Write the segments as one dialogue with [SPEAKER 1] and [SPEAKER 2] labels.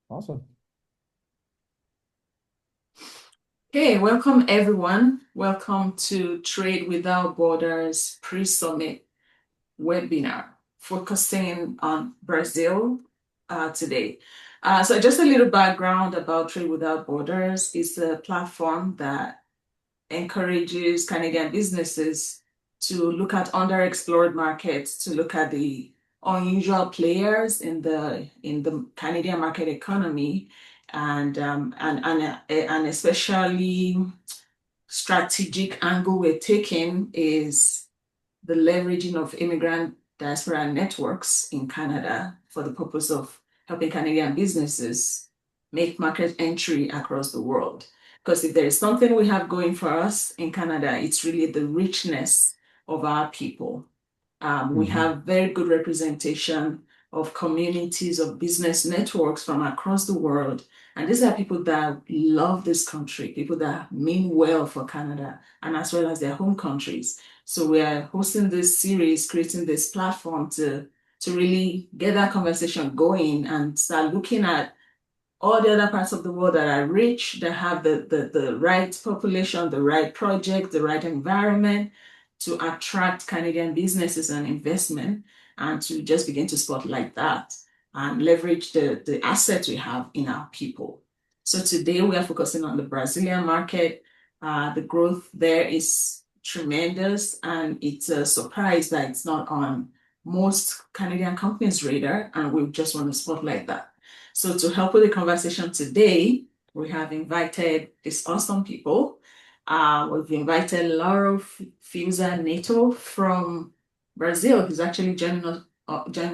[SPEAKER 1] Awesome.
[SPEAKER 2] Hey, welcome everyone. Welcome to Trade Without Borders pre-summit webinar focusing on Brazil today. So just a little background about Trade Without Borders. It's a platform that encourages Canadian businesses to look at underexplored markets, to look at the unusual players in the Canadian market economy, and especially strategic angle we're taking is the leveraging of immigrant diaspora networks in Canada for the purpose of helping Canadian businesses make market entry across the world. Because if there is something we have going for us in Canada, it's really the richness of our people. We
[SPEAKER 1] Hmm.
[SPEAKER 2] have very good representation of communities of business networks from across the world. And these are people that love this country, people that mean well for Canada and as well as their home countries. So we are hosting this series, creating this platform to really get that conversation going and start looking at all the other parts of the world that are rich, that have the right population, the right project, the right environment to attract Canadian businesses and investment, and to just begin to spotlight that and leverage the assets we have in our people. So today we are focusing on the Brazilian market. The growth there is tremendous, and it's a surprise that it's not on most Canadian companies' radar, and we just want to spotlight that. So to help with the conversation today, we have invited these awesome people. We've invited Lauro Fiuza Neto from Brazil. He's actually joining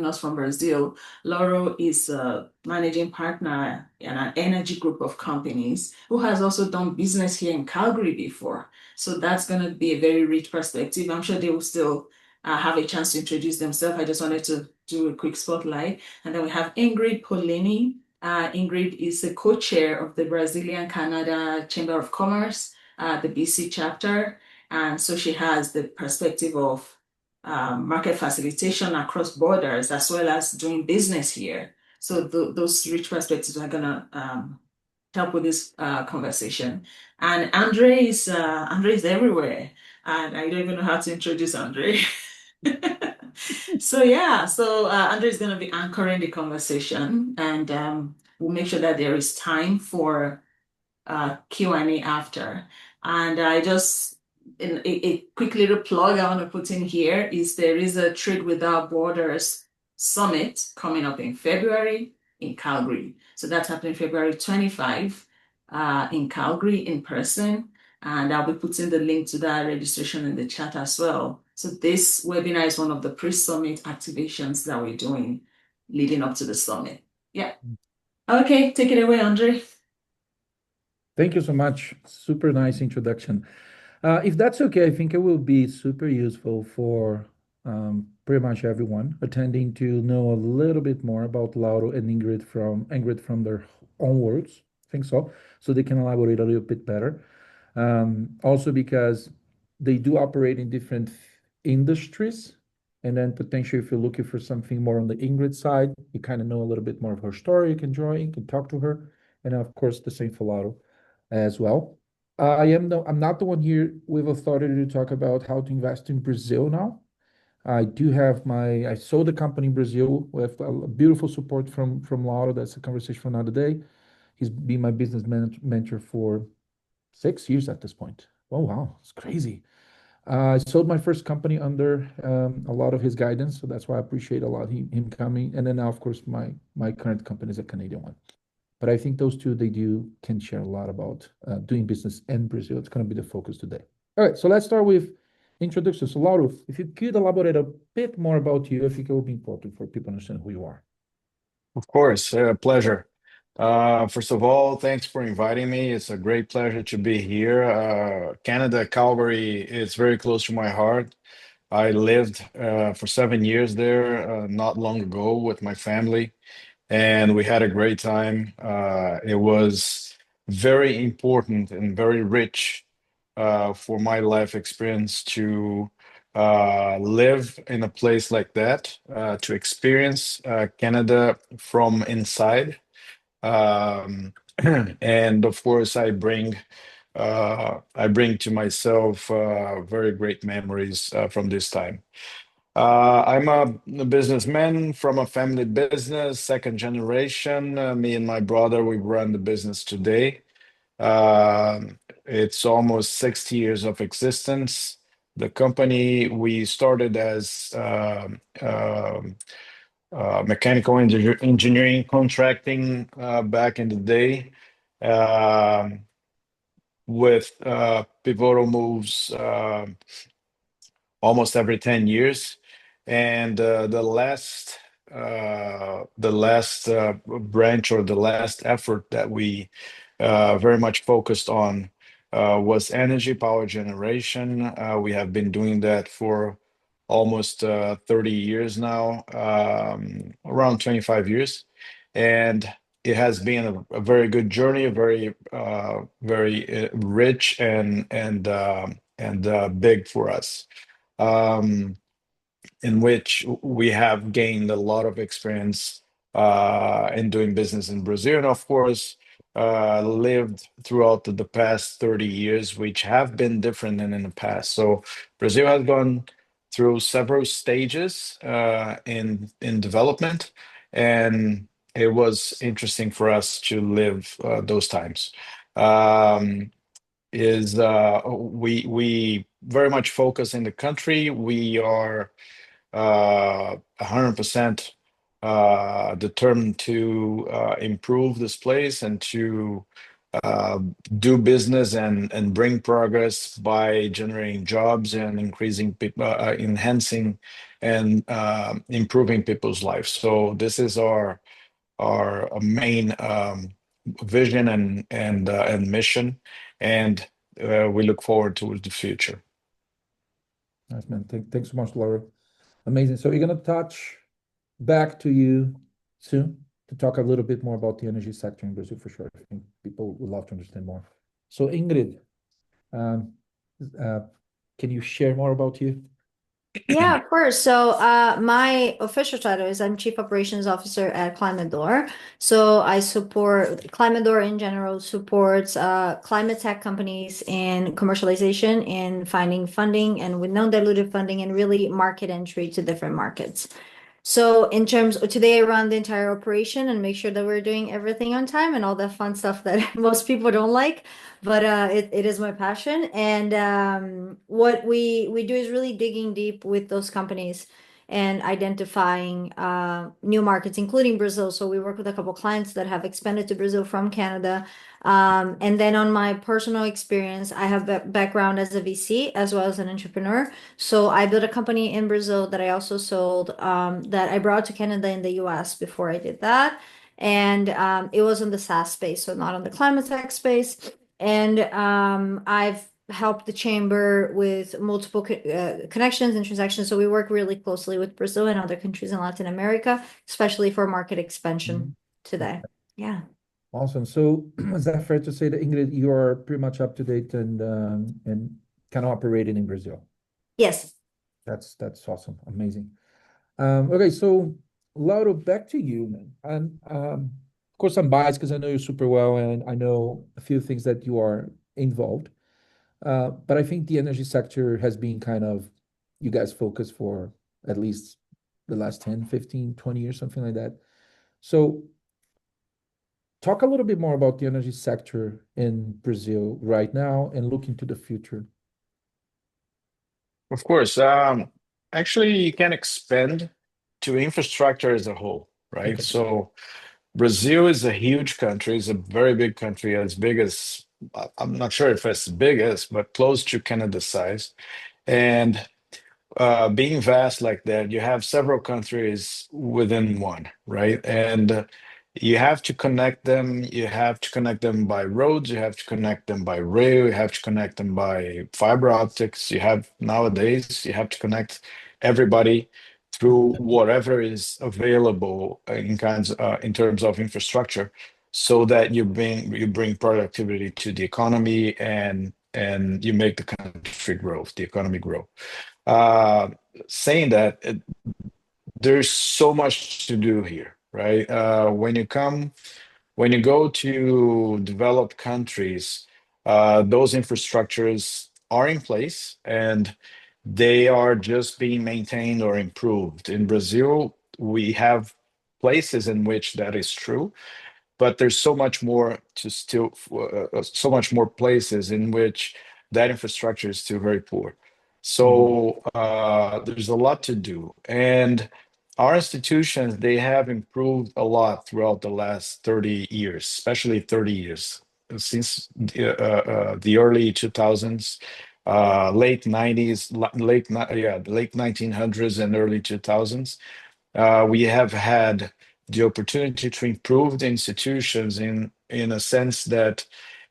[SPEAKER 2] us from Brazil. Lauro is a managing partner in an energy group of companies who has also done business here in Calgary before. So that's going to be a very rich perspective. I'm sure they will still have a chance to introduce themselves. I just wanted to do a quick spotlight. And then we have Ingrid Polini. Ingrid is the co-chair of the Brazilian Canada Chamber of Commerce, the BC chapter. And so she has the perspective of market facilitation across borders as well as doing business here. So those rich perspectives are going to help with this conversation. And Andre is everywhere. And I don't even know how to introduce Andre. So yeah, so Andre is going to be anchoring the conversation, and we'll make sure that there is time for Q&A after. And I just in a quick little plug I want to put in here is there is a Trade Without Borders summit coming up in February in Calgary. So that's happening February 25 in Calgary in person. And I'll be putting the link to that registration in the chat as well. So this webinar is one of the pre-summit activations that we're doing leading up to the summit. Yeah. Okay, take it away, Andre.
[SPEAKER 1] Thank you so much. Super nice introduction. If that's okay, I think it will be super useful for pretty much everyone attending to know a little bit more about Lauro and Ingrid from their own words. I think so, so they can elaborate a little bit better. Also because they do operate in different industries, and then potentially if you're looking for something more on the Ingrid side, you kind of know a little bit more of her story. You can join, you can talk to her, and of course the same for Lauro as well. I'm not the one here with authority to talk about how to invest in Brazil now. I sold the company in Brazil with a beautiful support from Lauro. That's a conversation for another day. He's been my business mentor for 6 years at this point. Oh wow, it's crazy. I sold my first company under a lot of his guidance, so that's why I appreciate a lot him coming. And then now, of course, my current company is a Canadian one. But I think those two, they do can share a lot about doing business in Brazil. It's going to be the focus today. All right, so let's start with introduction. So Lauro, if you could elaborate a bit more about you, I think it will be important for people to understand who you are.
[SPEAKER 3] Of course, pleasure. First of all, thanks for inviting me. It's a great pleasure to be here. Canada, Calgary is very close to my heart. I lived for 7 years there not long ago with my family, and we had a great time. It was very important and very rich for my life experience to live in a place like that, to experience Canada from inside. Um, and of course, I bring to myself very great memories from this time. I'm a businessman from a family business, second generation. Me and my brother, we run the business today. It's almost 60 years of existence. The company we started as mechanical engineering contracting back in the day, um, with pivotal moves almost every 10 years. And the last branch or the last effort that we very much focused on was energy power generation. We have been doing that for almost 30 years now, around 25 years. And it has been a very good journey, a very rich and big for us, um, in which we have gained a lot of experience in doing business in Brazil, and of course, lived throughout the past 30 years, which have been different than in the past. So Brazil has gone through several stages in development, and it was interesting for us to live those times. Um, we very much focus in the country. We are 100% determined to improve this place and to uh, do business and bring progress by generating jobs and increasing people, enhancing and improving people's lives. So this is our main vision and mission, and we look forward to the future.
[SPEAKER 1] Nice, man. Thanks so much, Laura. Amazing. So we're gonna touch back to you soon to talk a little bit more about the energy sector in Brazil for sure. I think people would love to understand more. So Ingrid, um, uh, can you share more about you?
[SPEAKER 4] Yeah, of course. So, my official title is I'm Chief Operations Officer at ClimateDoor. So I support ClimateDoor in general supports climate tech companies in commercialization and finding funding and with non-dilutive funding and really market entry to different markets. So in terms of today, I run the entire operation and make sure that we're doing everything on time and all that fun stuff that most people don't like, but it is my passion. And what we do is really digging deep with those companies and identifying new markets, including Brazil. So we work with a couple clients that have expanded to Brazil from Canada. And then on my personal experience, I have a background as a VC as well as an entrepreneur. So I built a company in Brazil that I also sold, that I brought to Canada and the US before I did that. And it was in the SaaS space, so not on the climate tech space. And I've helped the chamber with multiple connections and transactions. So we work really closely with Brazil and other countries in Latin America, especially for market expansion today. Yeah.
[SPEAKER 1] Awesome. So is that fair to say that Ingrid, you are pretty much up to date and kind of operating in Brazil?
[SPEAKER 4] Yes.
[SPEAKER 1] That's awesome. Amazing. Okay, so Lauro, back to you, man. And of course, I'm biased because I know you super well, and I know a few things that you are involved. But I think the energy sector has been kind of you guys focus for at least the last 10, 15, 20 years, something like that. So talk a little bit more about the energy sector in Brazil right now and look into the future.
[SPEAKER 3] Of course. Actually, you can expand to infrastructure as a whole, right?
[SPEAKER 1] Okay.
[SPEAKER 3] So Brazil is a huge country, it's a very big country, as big as, I'm not sure if it's the biggest, but close to Canada's size. And being vast like that, you have several countries within one, right? And you have to connect them. You have to connect them by roads. You have to connect them by rail. You have to connect them by fiber optics. You have nowadays, you have to connect everybody through whatever is available in terms of infrastructure, so that you bring productivity to the economy and you make the country grow, the economy grow. Uh, Saying that, there's so much to do here, right? When you come when you go to developed countries, those infrastructures are in place and they are just being maintained or improved. In Brazil, we have places in which that is true, but there's so much more to still, so much more places in which that infrastructure is still very poor. So there's a lot to do. And our institutions, they have improved a lot throughout the last 30 years, especially 30 years, since the early 2000s, late 90s, late 1900s and early 2000s. We have had the opportunity to improve the institutions in a sense that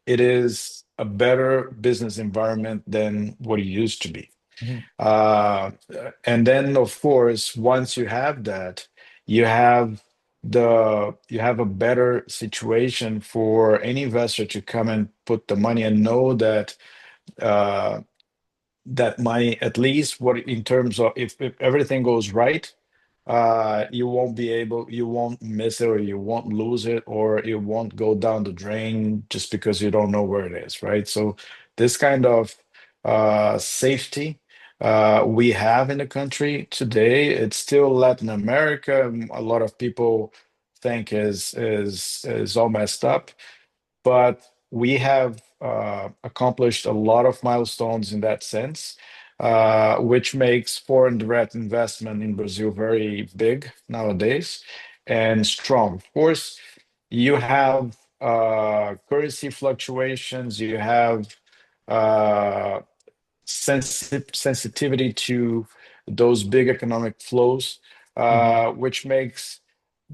[SPEAKER 3] it is a better business environment than what it used to be.
[SPEAKER 1] Mhm.
[SPEAKER 3] And then, of course, once you have that, you have you have a better situation for any investor to come and put the money and know that that money, at least what in terms of if everything goes right, you won't miss it or you won't lose it or it won't go down the drain just because you don't know where it is, right? So this kind of safety we have in the country today. It's still Latin America. A lot of people think is all messed up, but we have accomplished a lot of milestones in that sense, which makes foreign direct investment in Brazil very big nowadays and strong. Of course, you have currency fluctuations, you have uh, sensitivity to those big economic flows, which makes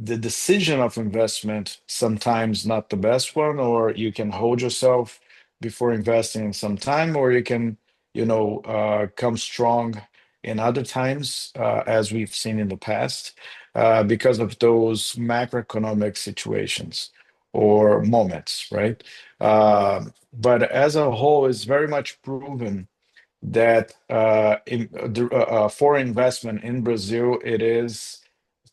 [SPEAKER 3] the decision of investment sometimes not the best one, or you can hold yourself before investing some time, or you can, come strong in other times, as we've seen in the past, because of those macroeconomic situations or moments, right? But as a whole, it's very much proven that foreign investment in Brazil, it is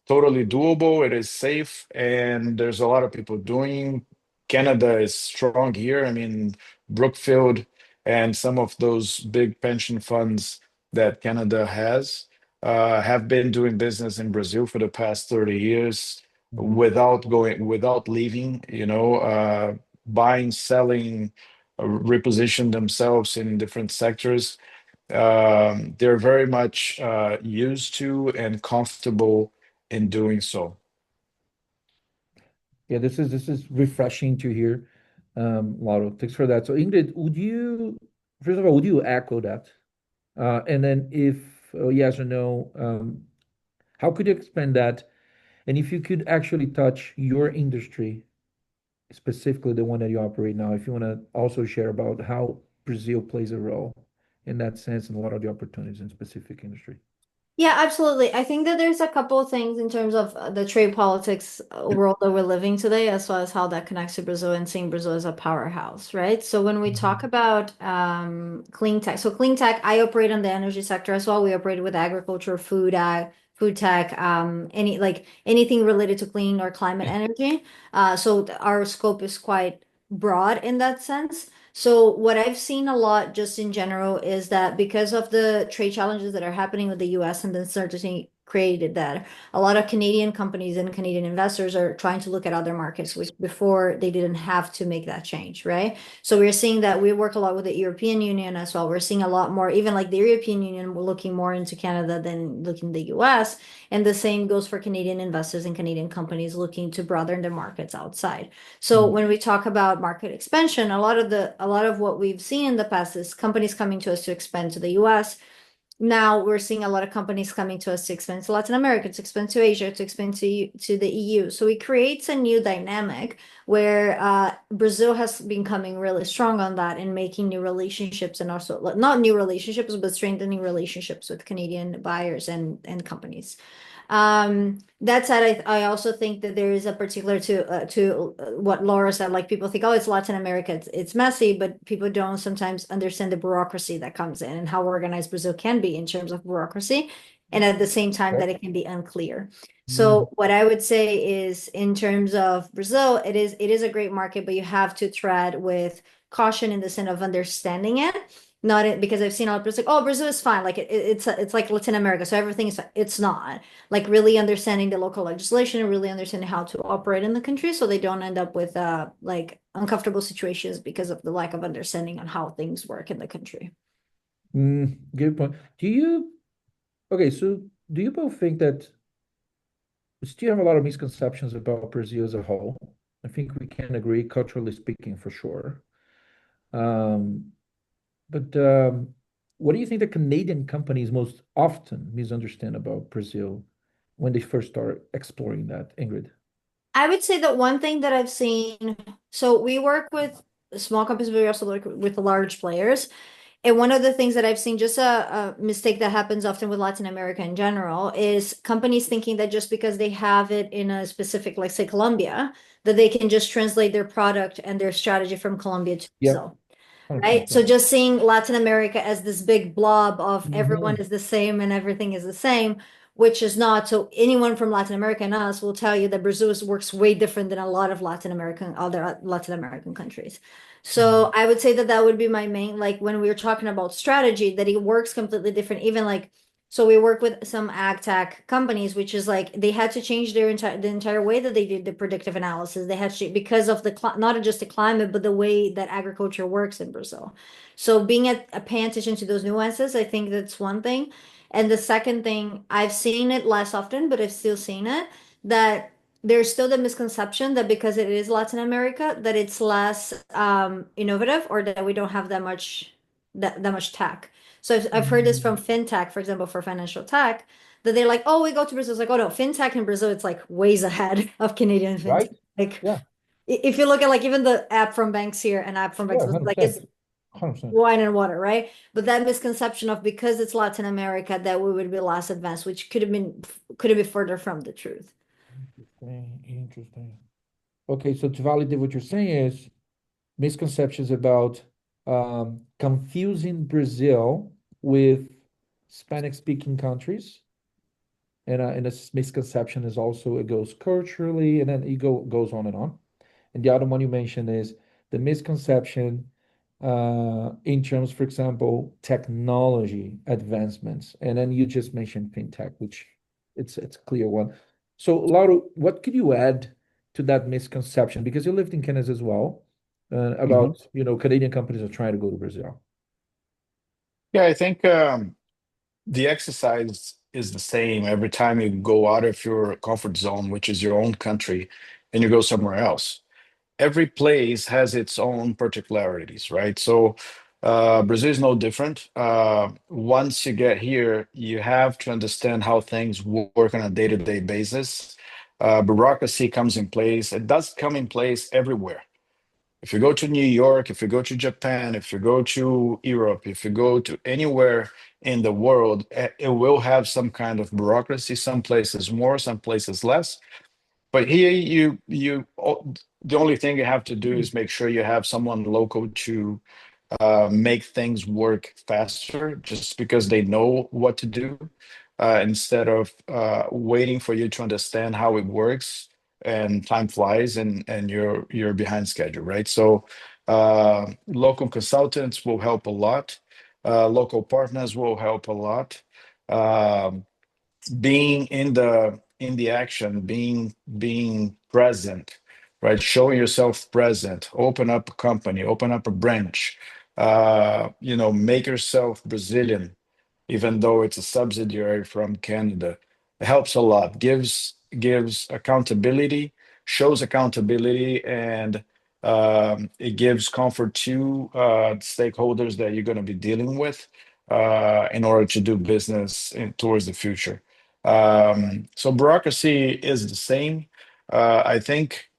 [SPEAKER 3] totally doable, it is safe, and there's a lot of people doing. Canada is strong here. I mean, Brookfield and some of those big pension funds that Canada has have been doing business in Brazil for the past 30 years
[SPEAKER 1] Mhm.
[SPEAKER 3] without leaving, buying, selling, reposition themselves in different sectors. They're very much used to and comfortable in doing so.
[SPEAKER 1] Yeah, this is refreshing to hear, Lauro. Thanks for that. So, Ingrid, first of all, would you echo that? And then, if yes or no, how could you expand that? And if you could actually touch your industry, specifically the one that you operate now, if you want to also share about how Brazil plays a role in that sense and what are the opportunities in specific industry.
[SPEAKER 4] Yeah, absolutely. I think that there's a couple of things in terms of the trade politics world that we're living today, as well as how that connects to Brazil and seeing Brazil as a powerhouse, right? So when we talk
[SPEAKER 1] Mhm.
[SPEAKER 4] about clean tech, so clean tech, I operate in the energy sector as well. We operate with agriculture, food tech, anything related to clean or climate energy. So our scope is quite broad in that sense. So what I've seen a lot just in general is that because of the trade challenges that are happening with the US and the uncertainty created that a lot of Canadian companies and Canadian investors are trying to look at other markets, which before they didn't have to make that change, right? So we're seeing that we work a lot with the European Union as well. We're seeing a lot more, even like the European Union, we're looking more into Canada than looking the US. And the same goes for Canadian investors and Canadian companies looking to broaden their markets outside. So
[SPEAKER 1] Mhm.
[SPEAKER 4] when we talk about market expansion, a lot of what we've seen in the past is companies coming to us to expand to the US. Now we're seeing a lot of companies coming to us to expand to Latin America, to expand to Asia, to expand to the EU. So it creates a new dynamic where Brazil has been coming really strong on that and making new relationships and also not new relationships, but strengthening relationships with Canadian buyers and companies. That said, I also think that there is a particular to what Laura said. Like people think, oh, it's Latin America, it's messy, but people don't sometimes understand the bureaucracy that comes in and how organized Brazil can be in terms of bureaucracy. and at the same time that it can be unclear. So what I would say is, in terms of Brazil, it is a great market, but you have to tread with caution in the sense of understanding it. Not it, because I've seen all Brazil like, oh, Brazil is fine. Like it's like Latin America, so everything is fine. It's not. Like really understanding the local legislation and really understanding how to operate in the country, so they don't end up with like uncomfortable situations because of the lack of understanding on how things work in the country.
[SPEAKER 1] Good point. Okay, so do you both think that we still have a lot of misconceptions about Brazil as a whole? I think we can agree, culturally speaking, for sure. Um, but what do you think the Canadian companies most often misunderstand about Brazil when they first start exploring that, Ingrid?
[SPEAKER 4] I would say that one thing that I've seen, so we work with small companies, but we also work with large players. And one of the things that I've seen, just a mistake that happens often with Latin America in general, is companies thinking that just because they have it in a specific, like say Colombia, that they can just translate their product and their strategy from Colombia to
[SPEAKER 1] Yeah,
[SPEAKER 4] Brazil.
[SPEAKER 1] 100%.
[SPEAKER 4] Right? So just seeing Latin America as this big blob of everyone
[SPEAKER 1] Mhm.
[SPEAKER 4] is the same and everything is the same, which is not. So anyone from Latin America and us will tell you that Brazil works way different than a lot of other Latin American countries. So I would say that that would be my main, like when we were talking about strategy, that it works completely different. Even like, so we work with some ag tech companies, which is like they had to change the entire way that they did the predictive analysis. They had to, because of not just the climate, but the way that agriculture works in Brazil. So being paying attention to those nuances, I think that's one thing. And the second thing, I've seen it less often, but I've still seen it, that there's still the misconception that because it is Latin America, that it's less innovative, or that we don't have that much tech. So I've heard this from
[SPEAKER 1] Mhm.
[SPEAKER 4] fintech, for example, for financial tech, that they're like, oh, we go to Brazil. It's like, oh no, fintech in Brazil, it's like ways ahead of Canadian fintech.
[SPEAKER 1] Right?
[SPEAKER 4] Like
[SPEAKER 1] Yeah,
[SPEAKER 4] if you look at like even the app from banks here and app from banks,
[SPEAKER 1] sure,
[SPEAKER 4] like
[SPEAKER 1] 100%.
[SPEAKER 4] it's
[SPEAKER 1] 100%.
[SPEAKER 4] wine and water, right? But that misconception of because it's Latin America that we would be less advanced, which could have been further from the truth.
[SPEAKER 1] Interesting. Okay, so to validate what you're saying is misconceptions about confusing Brazil with Hispanic-speaking countries. And a misconception is also it goes culturally, and then goes on and on. And the other one you mentioned is the misconception in terms, for example, technology advancements. And then you just mentioned fintech, which it's a clear one. So, Lauro, what could you add to that misconception? Because you lived in Canada as well,
[SPEAKER 3] Mhm.
[SPEAKER 1] about, Canadian companies are trying to go to Brazil.
[SPEAKER 3] Yeah, I think the exercise is the same every time you go out of your comfort zone, which is your own country, and you go somewhere else. Every place has its own particularities, right? So Brazil is no different. Once you get here, you have to understand how things work on a day-to-day basis. Bureaucracy comes in place. It does come in place everywhere. If you go to New York, if you go to Japan, if you go to Europe, if you go to anywhere in the world, it will have some kind of bureaucracy, some places more, some places less. But here, the only thing you have to do is make sure you have someone local to make things work faster, just because they know what to do, instead of waiting for you to understand how it works, and time flies, and you're behind schedule, right? So local consultants will help a lot. Local partners will help a lot. Um, Being in the action, being present, right? Showing yourself present, open up a company, open up a branch, make yourself Brazilian, even though it's a subsidiary from Canada. It helps a lot, gives accountability, shows accountability, and it gives comfort to stakeholders that you're going to be dealing with, in order to do business towards the future. So bureaucracy is the same. I think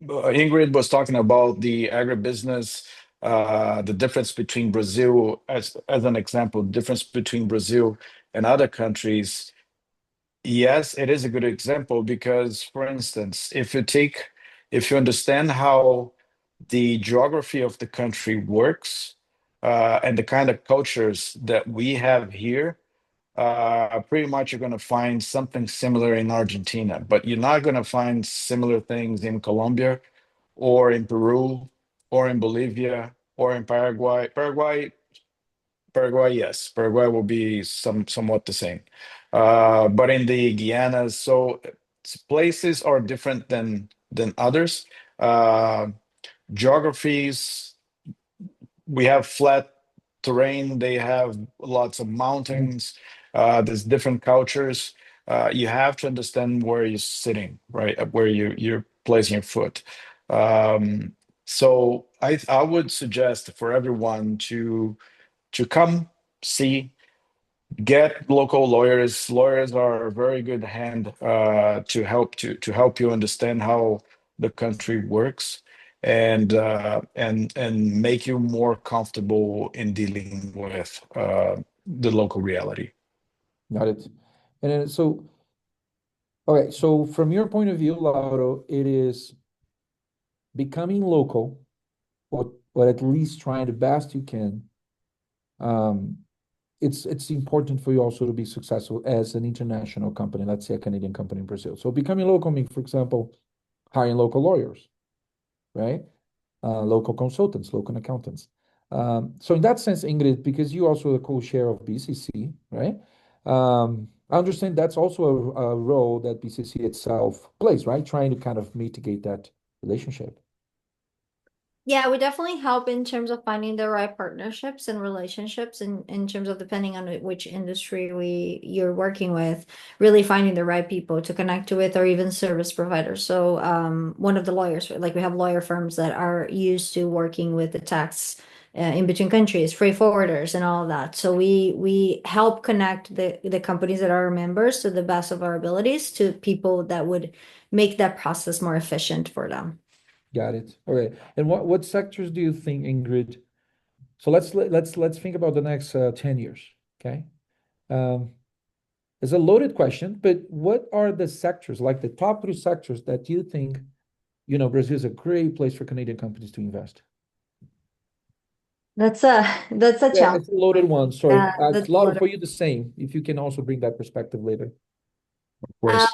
[SPEAKER 3] Ingrid was talking about the agribusiness, the difference between Brazil, as an example, difference between Brazil and other countries. Yes, it is a good example because, for instance, if you understand how the geography of the country works, and the kind of cultures that we have here, pretty much you're going to find something similar in Argentina, but you're not going to find similar things in Colombia or in Peru or in Bolivia or in Paraguay. Paraguay, yes, Paraguay will be somewhat the same. But in the Guianas, so places are different than others. Uh, Geographies, we have flat terrain, they have lots of mountains, there's different cultures. You have to understand where you're sitting, right? Where you're placing your foot. Um, so I would suggest for everyone to come see, get local lawyers. Lawyers are a very good hand to help you understand how the country works and make you more comfortable in dealing with the local reality.
[SPEAKER 1] Got it. And then, so, okay, so from your point of view, Lauro, it is becoming local, or at least trying the best you can. Um, it's important for you also to be successful as an international company, let's say a Canadian company in Brazil. So becoming local means, for example, hiring local lawyers, right? Local consultants, local accountants. So in that sense, Ingrid, because you also a co-chair of BCC, right? I understand that's also a role that BCC itself plays, right? Trying to kind of mitigate that relationship.
[SPEAKER 4] Yeah, we definitely help in terms of finding the right partnerships and relationships in terms of depending on which industry you're working with, really finding the right people to connect with or even service providers. So one of the lawyers, like we have lawyer firms that are used to working with the tax in between countries, freight forwarders and all of that. So we help connect the companies that are our members to the best of our abilities to people that would make that process more efficient for them.
[SPEAKER 1] Got it. Okay. And what sectors do you think, Ingrid? So let's think about the next 10 years. Okay. Um, it's a loaded question, but what are the sectors, like the top three sectors that you think, Brazil is a great place for Canadian companies to invest?
[SPEAKER 4] That's a
[SPEAKER 1] Yeah,
[SPEAKER 4] challenge.
[SPEAKER 1] it's a loaded one. Sorry.
[SPEAKER 4] That's a
[SPEAKER 1] Laura,
[SPEAKER 4] lot of
[SPEAKER 1] for you the same, if you can also bring that perspective later.
[SPEAKER 3] Of course.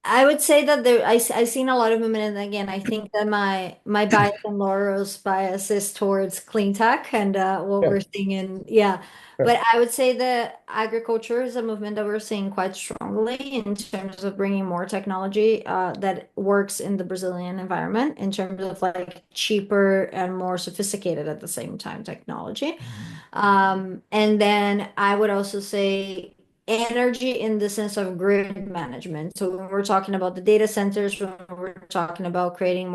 [SPEAKER 4] I would say that I've seen a lot of movement, and again, I think that my bias and Laura's bias is towards clean tech and what
[SPEAKER 1] Yeah,
[SPEAKER 4] we're seeing yeah.
[SPEAKER 1] sure.
[SPEAKER 4] But I would say that agriculture is a movement that we're seeing quite strongly in terms of bringing more technology that works in the Brazilian environment in terms of like cheaper and more sophisticated at the same time technology.
[SPEAKER 1] Mhm.
[SPEAKER 4] And then I would also say energy in the sense of grid management. So when we're talking about the data centers, when we're talking about creating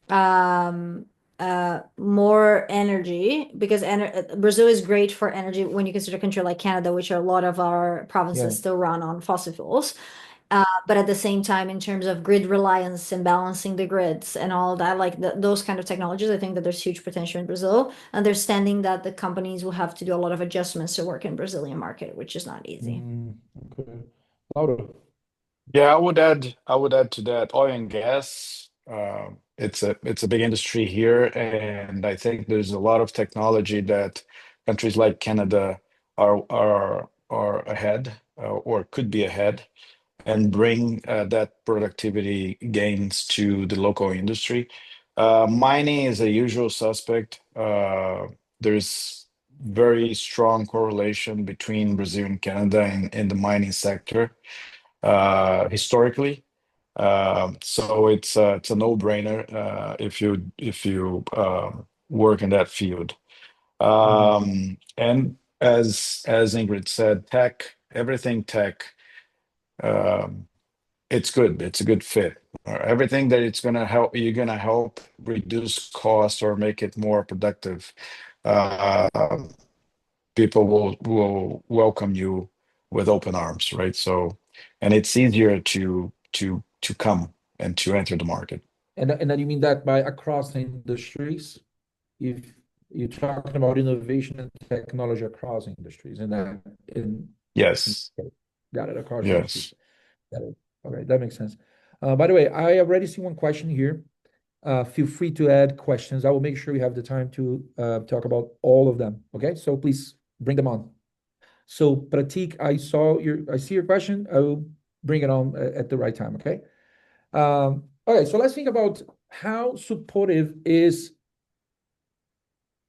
[SPEAKER 4] um, more energy, because Brazil is great for energy when you consider a country like Canada, which are a lot of our
[SPEAKER 1] Yeah.
[SPEAKER 4] provinces still run on fossil fuels. But at the same time, in terms of grid reliance and balancing the grids and all that, like those kind of technologies, I think that there's huge potential in Brazil. Understanding that the companies will have to do a lot of adjustments to work in Brazilian market, which is not easy.
[SPEAKER 1] Okay. Laura.
[SPEAKER 3] Yeah, I would add to that oil and gas. It's a big industry here, and I think there's a lot of technology that countries like Canada are ahead or could be ahead and bring that productivity gains to the local industry. Mining is a usual suspect. There's very strong correlation between Brazil and Canada in the mining sector historically. So it's a no-brainer if you work in that field.
[SPEAKER 1] Mhm.
[SPEAKER 3] And as Ingrid said, tech, everything tech, um, it's good. It's a good fit. Everything that it's gonna help you're gonna help reduce costs or make it more productive. Uh, People will welcome you with open arms, right? So, and it's easier to come and to enter the market.
[SPEAKER 1] And then you mean that by across the industries, if you're talking about innovation and technology across industries, and that in
[SPEAKER 3] Yes,
[SPEAKER 1] okay, got it, across industries.
[SPEAKER 3] yes.
[SPEAKER 1] Got it. All right, that makes sense. By the way, I already see one question here. Feel free to add questions. I will make sure we have the time to talk about all of them. Okay, so please bring them on. So Pratik, I see your question. I will bring it on at the right time. Okay. Okay, so let's think about how supportive is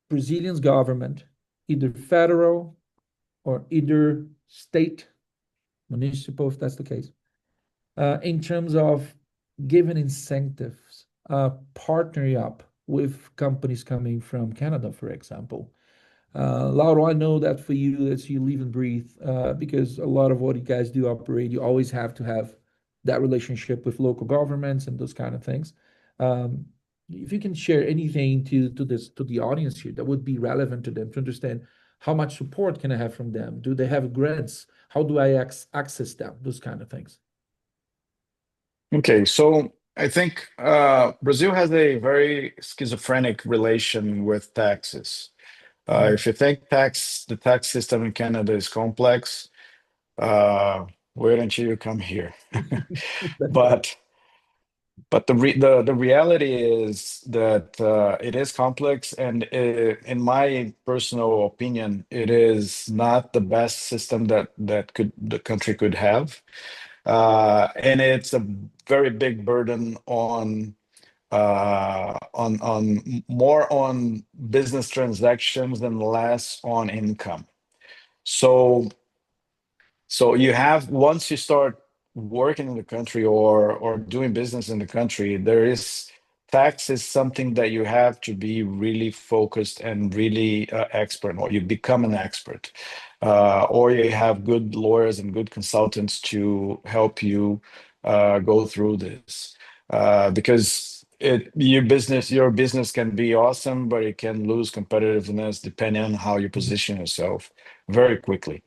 [SPEAKER 1] Brazilian's government, either federal or either state, municipal, if that's the case, in terms of giving incentives, partnering up with companies coming from Canada, for example. Lauro, I know that for you, that's you live and breathe, because a lot of what you guys do operate, you always have to have that relationship with local governments and those kind of things. If you can share anything to the audience here that would be relevant to them to understand how much support can I have from them? Do they have grants? How do I access them? Those kind of things.
[SPEAKER 3] Okay, so I think Brazil has a very schizophrenic relation with taxes. If you think the tax system in Canada is complex, wait until you come here. But the reality is that it is complex, and in my personal opinion, it is not the best system that the country could have, and it's a very big burden on more on business transactions and less on income. So you have, once you start working in the country or doing business in the country, tax is something that you have to be really focused and really expert, or you become an expert, or you have good lawyers and good consultants to help you go through this, because your business can be awesome, but it can lose competitiveness depending on how you position yourself very quickly.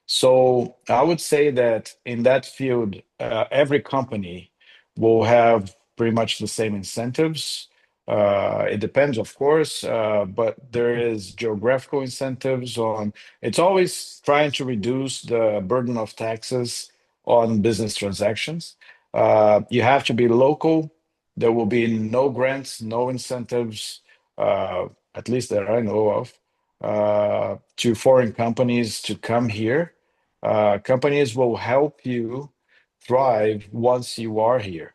[SPEAKER 3] So I would say that in that field, every company will have pretty much the same incentives. It depends, of course, but there is geographical incentives on. It's always trying to reduce the burden of taxes on business transactions. You have to be local. There will be no grants, no incentives, at least that I know of, to foreign companies to come here. Companies will help you thrive once you are here,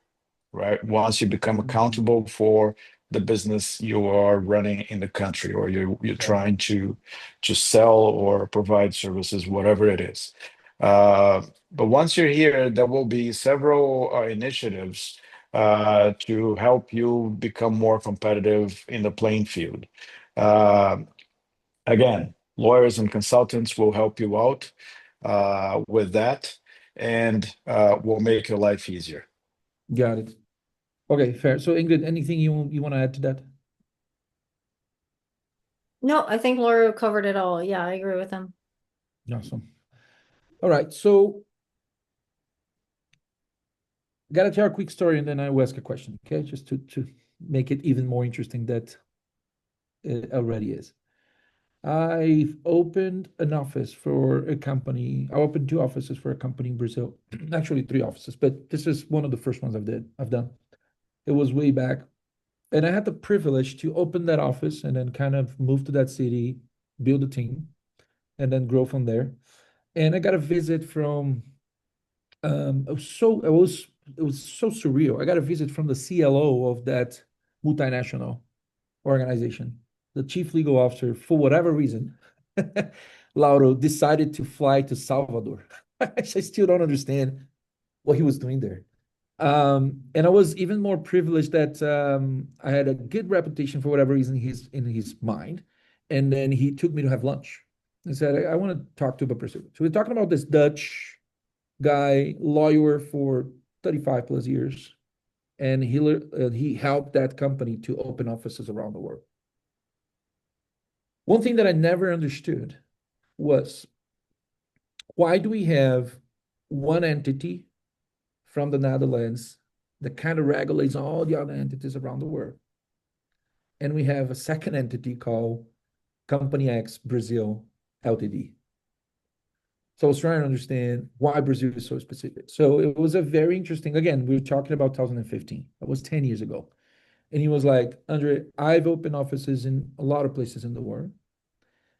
[SPEAKER 3] right? Once you become accountable for the business you are running in the country, or you're trying to sell or provide services, whatever it is. But once you're here, there will be several initiatives to help you become more competitive in the playing field. Again, lawyers and consultants will help you out with that, and will make your life easier.
[SPEAKER 1] Got it. Okay, fair. So Ingrid, anything you want to add to that?
[SPEAKER 4] No, I think Laura covered it all. Yeah, I agree with him.
[SPEAKER 1] Awesome. All right, so gotta tell a quick story and then I will ask a question, okay? Just to make it even more interesting that it already is. I've opened an office for a company. I opened two offices for a company in Brazil. Actually, three offices, but this is one of the first ones I've done. It was way back. And I had the privilege to open that office and then kind of move to that city, build a team, and then grow from there. And I got a visit from it was so surreal. I got a visit from the CLO of that multinational organization. The chief legal officer, for whatever reason, Lauro decided to fly to Salvador. I still don't understand what he was doing there. And I was even more privileged that I had a good reputation for whatever reason he's in his mind. And then he took me to have lunch and said, I want to talk to the person. So we're talking about this Dutch guy, lawyer for 35 plus years. And he helped that company to open offices around the world. One thing that I never understood was, why do we have one entity from the Netherlands that kind of regulates all the other entities around the world? And we have a second entity called Company X Brazil Ltd. So I was trying to understand why Brazil is so specific. So it was a very interesting, again, we were talking about 2015. That was 10 years ago. And he was like, Andre, I've opened offices in a lot of places in the world.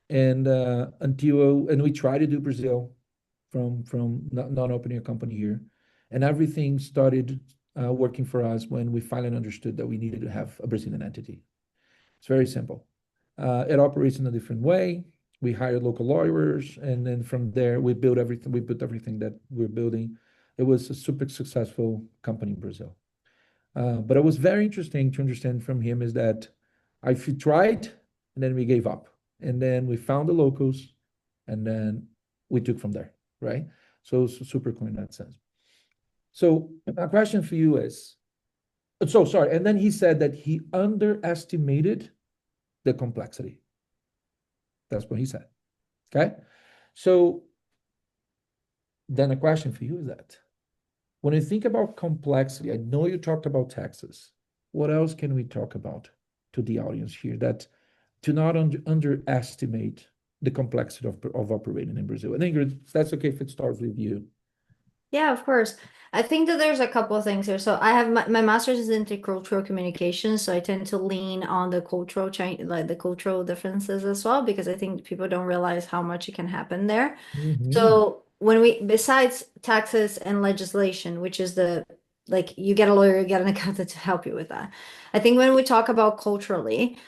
[SPEAKER 1] And and we try to do Brazil from not opening a company here. And everything started working for us when we finally understood that we needed to have a Brazilian entity. It's very simple. It operates in a different way. We hired local lawyers, and then from there we built everything. We built everything that we're building. It was a super successful company in Brazil. But it was very interesting to understand from him is that I tried, and then we gave up, and then we found the locals, and then we took from there, right? So it's super cool in that sense. So my question for you is, so sorry, and then he said that he underestimated the complexity. That's what he said. Okay. So then a question for you is that when you think about complexity, I know you talked about taxes. What else can we talk about to the audience here that to not underestimate the complexity of operating in Brazil? And Ingrid, that's okay if it starts with you.
[SPEAKER 4] Yeah, of course. I think that there's a couple of things here. So I have my master's is in intercultural communications, so I tend to lean on the cultural change, like the cultural differences as well, because I think people don't realize how much it can happen there. So when we, besides taxes and legislation, which is the, like you get a lawyer, you get an accountant to help you with that. I think when we talk about culturally,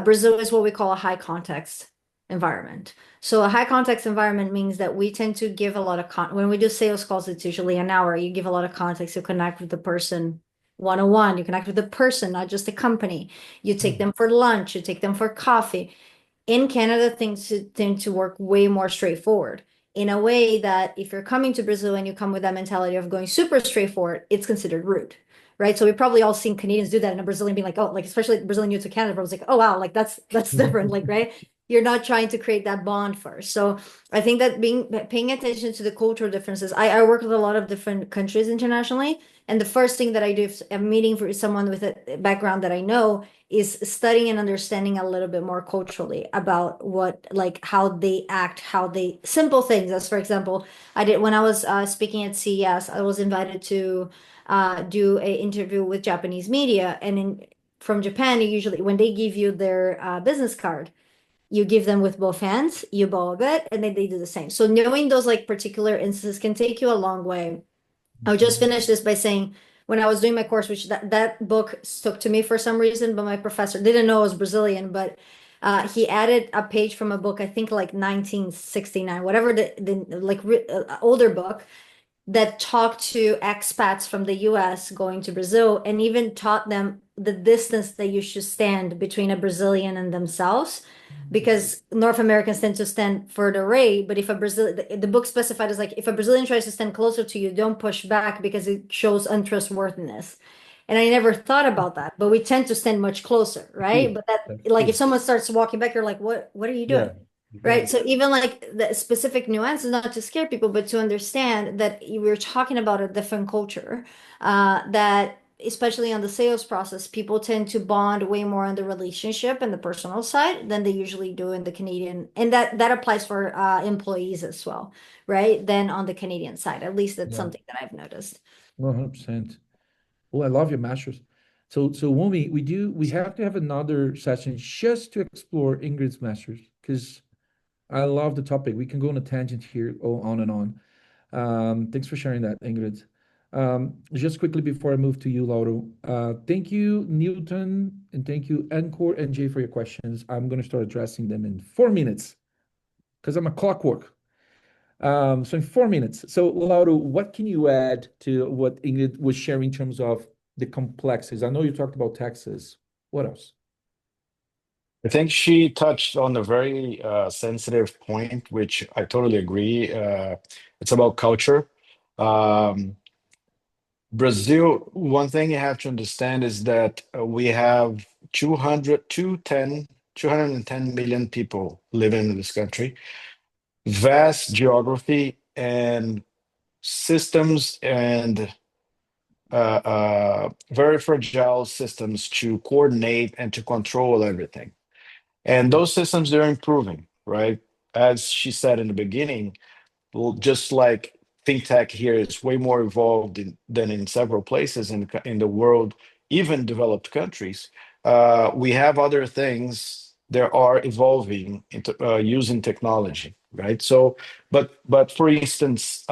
[SPEAKER 4] Brazil is what we call a high context environment. So a high context environment means that we tend to give a lot of when we do sales calls, it's usually an hour. You give a lot of context. You connect with the person one-on-one. You connect with the person, not just the company. You take them for lunch. You take them for coffee. In Canada, things tend to work way more straightforward in a way that if you're coming to Brazil and you come with that mentality of going super straightforward, it's considered rude. Right. So we've probably all seen Canadians do that and a Brazilian being like, oh, like especially Brazilian new to Canada, I was like, oh wow, like that's different. Like, right. You're not trying to create that bond first. So I think that paying attention to the cultural differences. I work with a lot of different countries internationally. And the first thing that I do if I'm meeting for someone with a background that I know is studying and understanding a little bit more culturally about what, like how they act, how they, simple things. As for example, I did when I was speaking at CES, I was invited to do an interview with Japanese media. And from Japan, usually when they give you their business card, you give them with both hands, you bow a bit, and then they do the same. So knowing those like particular instances can take you a long way. I'll just finish this by saying when I was doing my course, which that book stuck to me for some reason, but my professor didn't know I was Brazilian, but he added a page from a book, I think like 1969, whatever the older book that talked to expats from the US going to Brazil and even taught them the distance that you should stand between a Brazilian and themselves. Because North Americans tend to stand further away, but if a the book specified as like if a Brazilian tries to stand closer to you, don't push back because it shows untrustworthiness. And I never thought about that, but we tend to stand much closer, right? But that like if someone starts walking back, you're like, what are you doing? Right. So even like the specific nuances, not to scare people, but to understand that we're talking about a different culture, that especially on the sales process, people tend to bond way more on the relationship and the personal side than they usually do in the Canadian. And that applies for employees as well, right? Than on the Canadian side. At least that's something that I've noticed.
[SPEAKER 1] 100%. Oh, I love your masters. So Wunmi, we have to have another session just to explore Ingrid's masters because I love the topic. We can go on a tangent here, on and on. Thanks for sharing that, Ingrid. Just quickly before I move to you, Lauro, thank you, Newton, and thank you, Encore and Jay, for your questions. I'm going to start addressing them in 4 minutes because I'm a clockwork. So in 4 minutes. So Lauro, what can you add to what Ingrid was sharing in terms of the complexities? I know you talked about taxes. What else?
[SPEAKER 3] I think she touched on a very sensitive point, which I totally agree. It's about culture. Um, Brazil, one thing you have to understand is that we have 210 million people living in this country, vast geography and systems and very fragile systems to coordinate and to control everything. And those systems, they're improving, right? As she said in the beginning, well, just like fintech here is way more evolved than in several places in the world, even developed countries, we have other things that are evolving into using technology, right? So, but for instance,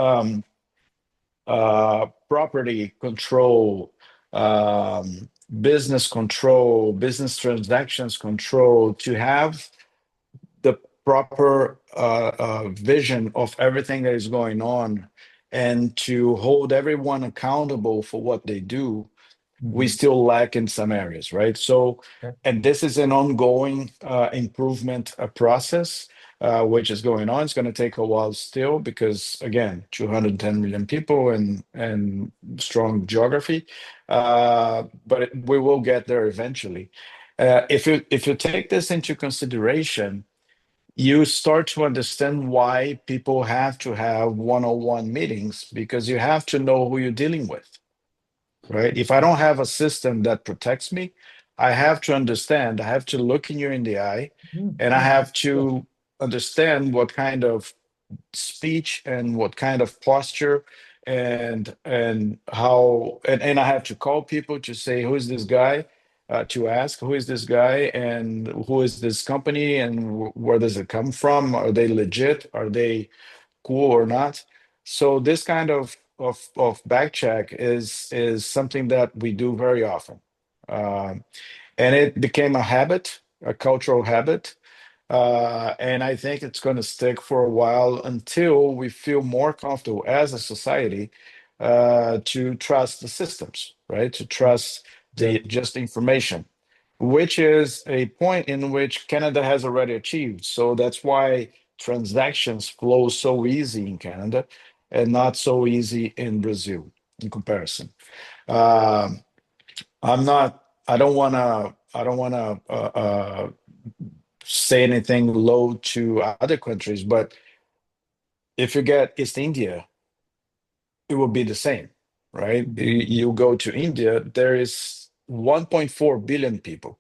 [SPEAKER 3] property control, business control, business transactions control, to have the proper vision of everything that is going on and to hold everyone accountable for what they do, we still lack in some areas, right? So,
[SPEAKER 1] Okay.
[SPEAKER 3] and this is an ongoing improvement process, which is going on. It's going to take a while still because, again, 210 million people and strong geography, but we will get there eventually. If you take this into consideration, you start to understand why people have to have one-on-one meetings, because you have to know who you're dealing with, right? If I don't have a system that protects me, I have to understand, I have to look in you in the eye, and I have to understand what kind of speech and what kind of posture and how and I have to call people to say, who is this guy, to ask who is this guy and who is this company and where does it come from, are they legit, are they cool or not. So this kind of back check is something that we do very often. And it became a habit, a cultural habit, and I think it's going to stick for a while until we feel more comfortable as a society to trust the systems, right? To trust the just information, which is a point in which Canada has already achieved. So that's why transactions flow so easy in Canada and not so easy in Brazil in comparison. Um, I'm not. I don't want to. I don't want to say anything low to other countries, but if you get East India, it will be the same, right? You go to India, there is 1.4 billion people.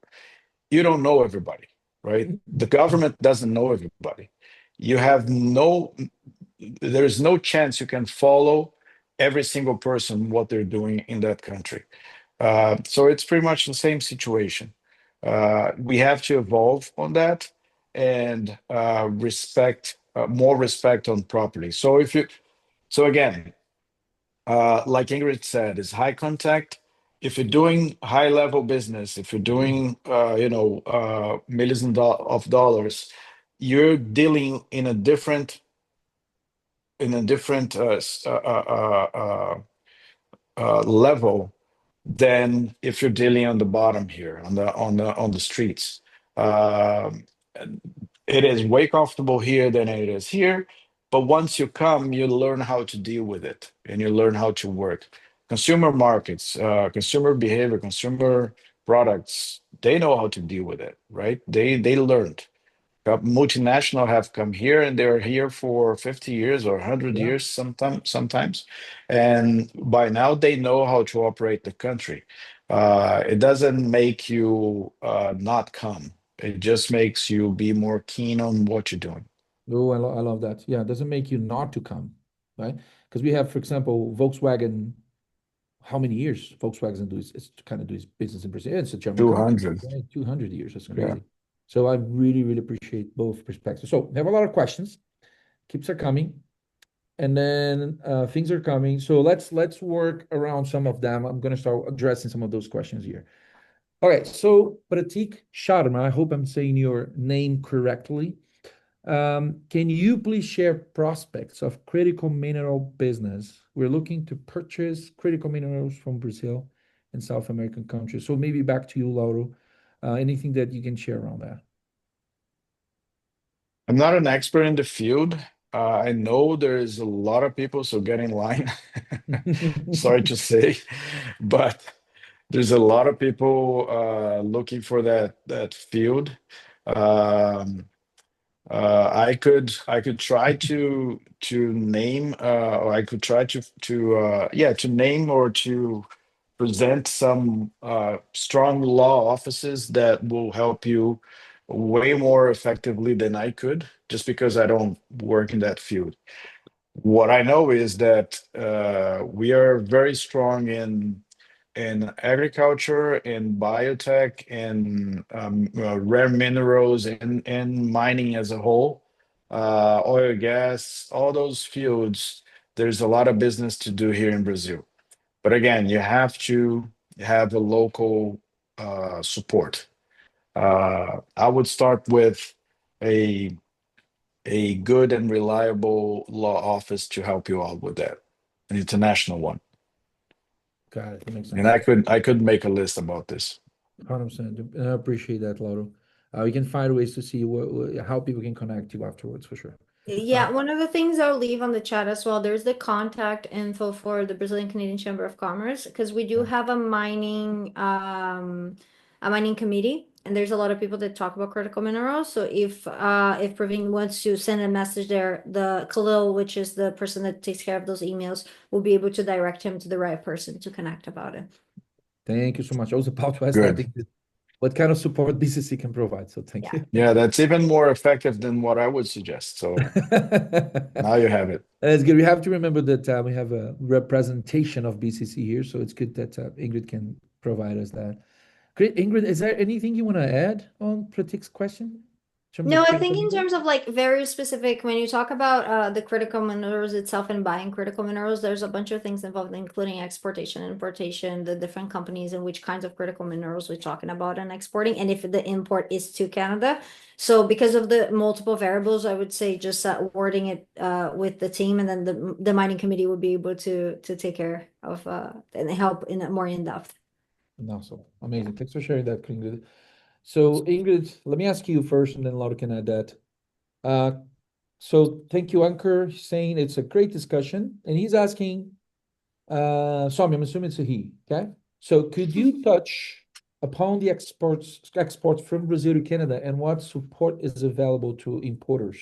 [SPEAKER 3] You don't know everybody, right? The government doesn't know everybody. You have no, there's no chance you can follow every single person what they're doing in that country. So it's pretty much the same situation. We have to evolve on that and respect more respect on property. So if you, so again, like Ingrid said, is high contact. If you're doing high level business, if you're doing millions of dollars, you're dealing in a different level than if you're dealing on the bottom here on the streets. Um, it is way comfortable here than it is here, but once you come, you learn how to deal with it and you learn how to work. Consumer markets, consumer behavior, consumer products, they know how to deal with it, right? They learned. Multinational have come here and they're here for 50 years or 100 years sometimes. And by now they know how to operate the country. It doesn't make you not come. It just makes you be more keen on what you're doing.
[SPEAKER 1] Oh, I love that. Yeah, it doesn't make you not to come, right? Because we have, for example, Volkswagen. How many years Volkswagen do it's kind of do its business in Brazil? It's a German company,
[SPEAKER 3] 200.
[SPEAKER 1] right? 200 years. That's
[SPEAKER 3] Yeah.
[SPEAKER 1] crazy. So I really, really appreciate both perspectives. So we have a lot of questions. Keeps are coming, and then things are coming. So let's work around some of them. I'm gonna start addressing some of those questions here. All right. So Pratik Sharma, I hope I'm saying your name correctly. Can you please share prospects of critical mineral business? We're looking to purchase critical minerals from Brazil and South American countries. So maybe back to you, Lauro. Anything that you can share around that?
[SPEAKER 3] I'm not an expert in the field. I know there's a lot of people, so get in line. Sorry to say, but there's a lot of people looking for that field. Um, I could try to name or I could try to name or to present some strong law offices that will help you way more effectively than I could, just because I don't work in that field. What I know is that we are very strong in in agriculture, in biotech, in rare minerals, and mining as a whole, oil, gas, all those fields. There's a lot of business to do here in Brazil. But again, you have to have a local support. I would start with a good and reliable law office to help you out with that, an international one.
[SPEAKER 1] Got it. That makes
[SPEAKER 3] And
[SPEAKER 1] sense.
[SPEAKER 3] I could make a list about this.
[SPEAKER 1] 100%. And I appreciate that, Lauro. We can find ways to see how people can connect you afterwards for sure.
[SPEAKER 4] Yeah, one of the things I'll leave on the chat as well, there's the contact info for the Brazilian Canadian Chamber of Commerce, because we do have a mining committee, and there's a lot of people that talk about critical minerals. So if Praveen wants to send a message there, the Khalil, which is the person that takes care of those emails, will be able to direct him to the right person to connect about it.
[SPEAKER 1] Thank you so much. I was about to ask
[SPEAKER 3] Good.
[SPEAKER 1] that, what kind of support BCC can provide. So thank you.
[SPEAKER 3] Yeah, that's even more effective than what I would suggest. So now you have it.
[SPEAKER 1] It's good. We have to remember that we have a representation of BCC here, so it's good that Ingrid can provide us that. Great, Ingrid, is there anything you want to add on Pratik's question?
[SPEAKER 4] No, I think in terms of like very specific, when you talk about the critical minerals itself and buying critical minerals, there's a bunch of things involved, including exportation, importation, the different companies and which kinds of critical minerals we're talking about and exporting, and if the import is to Canada. So because of the multiple variables, I would say just wording it with the team, and then the mining committee would be able to take care of and help in a more in depth.
[SPEAKER 1] Awesome. Amazing. Thanks for sharing that, Ingrid. So Ingrid, let me ask you first, and then Laura can add that. So thank you, Ankur, saying it's a great discussion, and he's asking, so I'm assuming it's a he, okay? So could you touch upon the exports from Brazil to Canada and what support is available to importers?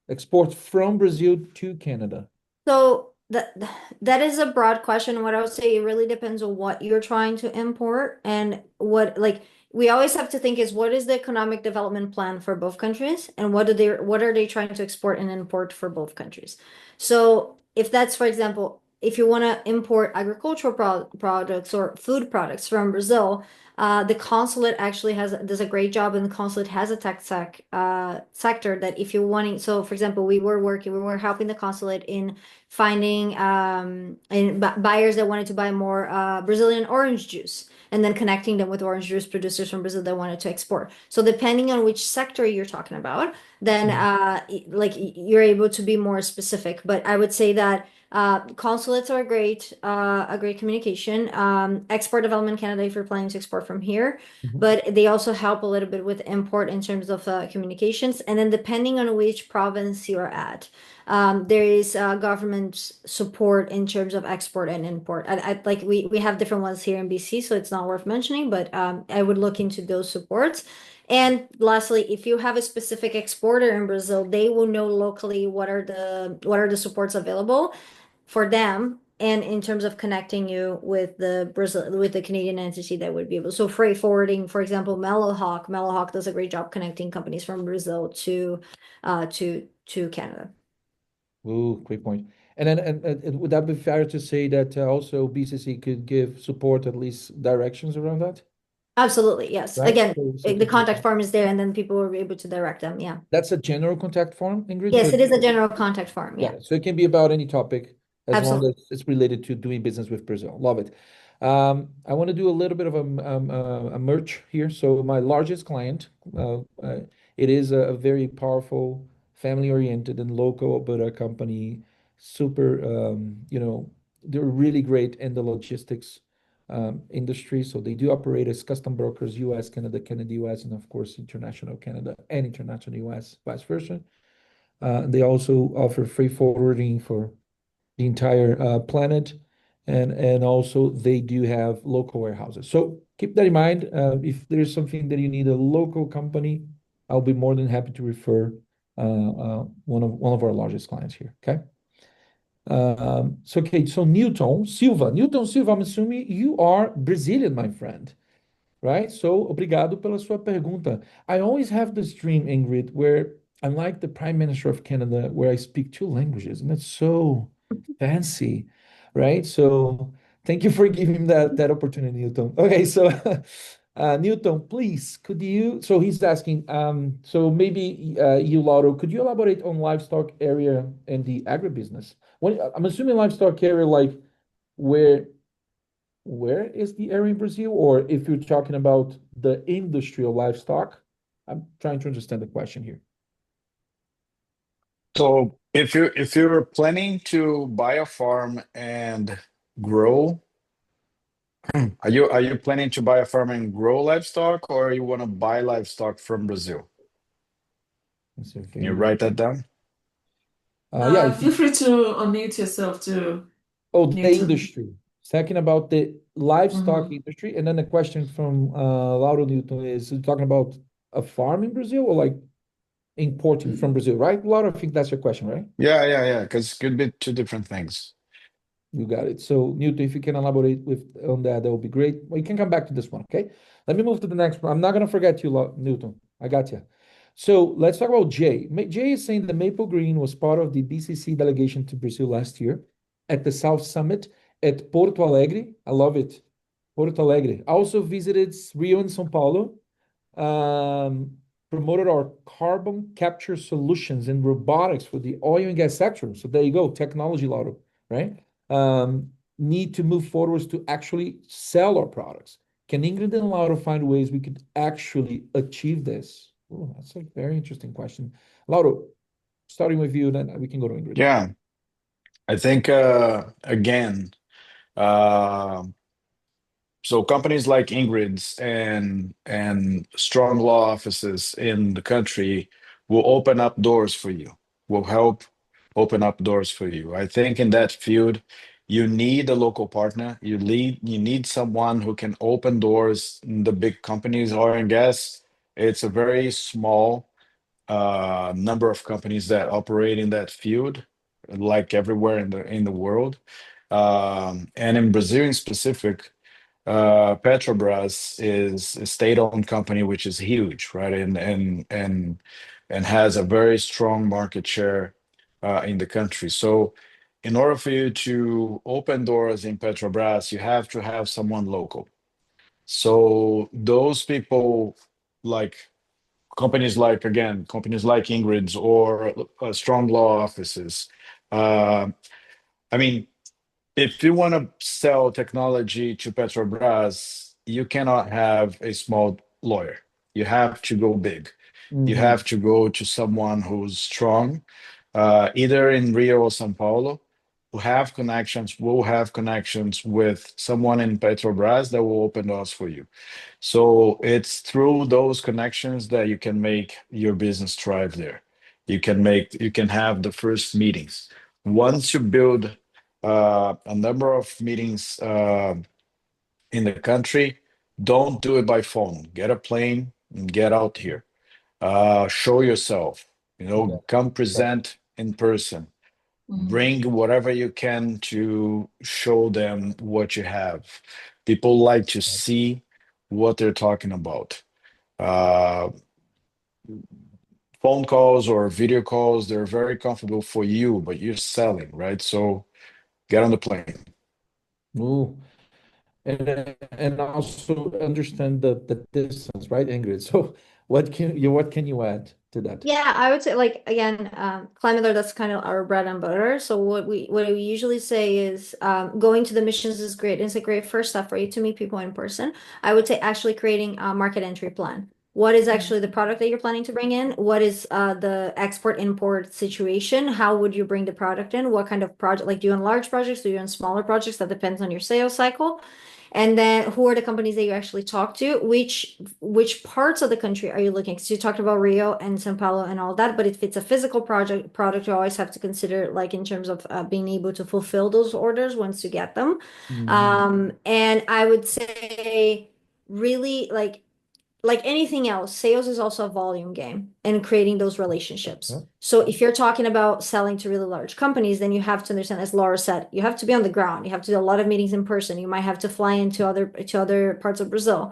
[SPEAKER 1] Exports from Brazil to Canada.
[SPEAKER 4] So that is a broad question. What I would say, it really depends on what you're trying to import and what, like, we always have to think is what is the economic development plan for both countries, and what are they trying to export and import for both countries. So if that's, for example, if you want to import agricultural products or food products from Brazil, the consulate actually does a great job, and the consulate has a tech sector that if you're wanting. So for example, we were helping the consulate in finding buyers that wanted to buy more Brazilian orange juice, and then connecting them with orange juice producers from Brazil that wanted to export. So depending on which sector you're talking about, then like you're able to be more specific. But I would say that consulates are a great communication. Export Development Canada, if you're planning to export from here, but they also help a little bit with import in terms of communications. And then depending on which province you're at, there is government support in terms of export and import. Like we have different ones here in BC, so it's not worth mentioning, but I would look into those supports. And lastly, if you have a specific exporter in Brazil, they will know locally what are the supports available for them, and in terms of connecting you with the Canadian entity that would be able. So freight forwarding, for example, Mellowhawk does a great job connecting companies from Brazil to Canada.
[SPEAKER 1] Oh, great point. And then, and would that be fair to say that also BCC could give support, at least directions around that?
[SPEAKER 4] Absolutely, yes.
[SPEAKER 1] Right?
[SPEAKER 4] Again,
[SPEAKER 1] So
[SPEAKER 4] the contact form is there, and then people will be able to direct them. Yeah.
[SPEAKER 1] that's a general contact form, Ingrid?
[SPEAKER 4] Yes, it is a general contact form. Yeah.
[SPEAKER 1] So it can be about any topic as long
[SPEAKER 4] Absolutely.
[SPEAKER 1] as it's related to doing business with Brazil. Love it. I want to do a little bit of a merch here. So my largest client, it is a very powerful, family-oriented and local Alberta company. Super, they're really great in the logistics industry. So they do operate as custom brokers, US, Canada, Canada, US, and of course, international Canada and international US, vice versa. They also offer freight forwarding for the entire planet, and also they do have local warehouses. So keep that in mind. If there's something that you need a local company, I'll be more than happy to refer one of our largest clients here. Okay. So Newton Silva, I'm assuming you are Brazilian, my friend, right? So obrigado pela sua pergunta. I always have this dream, Ingrid, where I'm like the Prime Minister of Canada, where I speak two languages, and that's so fancy, right? So thank you for giving that opportunity, Newton. Okay, so Newton, please, could you? So he's asking. So maybe you, Lauro, could you elaborate on livestock area and the agribusiness? When I'm assuming livestock area, like where where is the area in Brazil, or if you're talking about the industry of livestock? I'm trying to understand the question here.
[SPEAKER 3] So if you're planning to buy a farm and grow, are you planning to buy a farm and grow livestock, or you want to buy livestock from Brazil?
[SPEAKER 1] It's
[SPEAKER 3] Can you
[SPEAKER 1] okay.
[SPEAKER 3] write that down?
[SPEAKER 1] Yeah, if
[SPEAKER 2] Feel
[SPEAKER 1] you,
[SPEAKER 2] free to unmute yourself too,
[SPEAKER 1] oh, the
[SPEAKER 2] Newton.
[SPEAKER 1] industry. Talking about the livestock
[SPEAKER 2] Mm-hmm.
[SPEAKER 1] industry, and then the question from Lauro Newton is talking about a farm in Brazil or like importing from Brazil, right? Lauro, I think that's your question, right?
[SPEAKER 3] Yeah. Because it could be two different things.
[SPEAKER 1] You got it. So, Newton, if you can elaborate with on that, that would be great. We can come back to this one, okay? Let me move to the next one. I'm not going to forget you, Newton. I got you. So, let's talk about Jay. Jay is saying the Maple Green was part of the BCC delegation to Brazil last year at the South Summit at Porto Alegre. I love it. Porto Alegre. Also visited Rio and São Paulo, um, promoted our carbon capture solutions and robotics for the oil and gas sector. So there you go, technology, Lauro, right? Need to move forwards to actually sell our products. Can Ingrid and Lauro find ways we could actually achieve this? Oh, that's a very interesting question. Lauro, starting with you, then we can go to Ingrid.
[SPEAKER 3] Yeah, I think again, uh, so companies like Ingrid's and strong law offices in the country will open up doors for you, will help open up doors for you. I think in that field, you need a local partner. You need someone who can open doors in the big companies. Oil and gas, it's a very small number of companies that operate in that field, like everywhere in the world. And in Brazil in specific, Petrobras is a state-owned company, which is huge, right? And has a very strong market share in the country. So, in order for you to open doors in Petrobras, you have to have someone local. So those people, like companies like Ingrid's or strong law offices. Uh, I mean, if you want to sell technology to Petrobras, you cannot have a small lawyer. You have to go big. You
[SPEAKER 1] Mhm.
[SPEAKER 3] have to go to someone who's strong, either in Rio or São Paulo, will have connections with someone in Petrobras that will open doors for you. So it's through those connections that you can make your business thrive there. You can have the first meetings. Once you build a number of meetings in the country, don't do it by phone. Get a plane and get out here. Show yourself.
[SPEAKER 1] Yeah.
[SPEAKER 3] Come present in person.
[SPEAKER 2] Mm-hmm.
[SPEAKER 3] Bring whatever you can to show them what you have. People like to see what they're talking about. Uh, Phone calls or video calls, they're very comfortable for you, but you're selling, right? So get on the plane.
[SPEAKER 1] Ooh. And also understand the distance, right, Ingrid? So what can you add to that?
[SPEAKER 4] Yeah, I would say like again, ClimateDoor, that's kind of our bread and butter. So what we usually say is going to the missions is great. It's a great first step for you to meet people in person. I would say actually creating a market entry plan. What is actually the product that you're planning to bring in? What is the export import situation? How would you bring the product in? What kind of project? Like, do you want large projects? Do you want smaller projects? That depends on your sales cycle. And then who are the companies that you actually talk to? Which parts of the country are you looking? Because you talked about Rio and São Paulo and all that, but if it's a physical product, you always have to consider like in terms of being able to fulfill those orders once you get them.
[SPEAKER 1] Mhm.
[SPEAKER 4] And I would say really like anything else, sales is also a volume game and creating those relationships.
[SPEAKER 1] Yeah.
[SPEAKER 4] So if you're talking about selling to really large companies, then you have to understand, as Laura said, you have to be on the ground. You have to do a lot of meetings in person. You might have to fly into other parts of Brazil.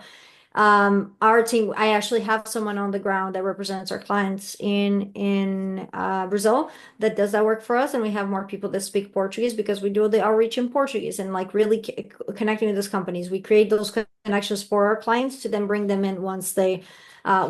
[SPEAKER 4] Our team, I actually have someone on the ground that represents our clients in Brazil that does that work for us, and we have more people that speak Portuguese because we do the outreach in Portuguese and like really connecting with those companies. We create those connections for our clients to then bring them in once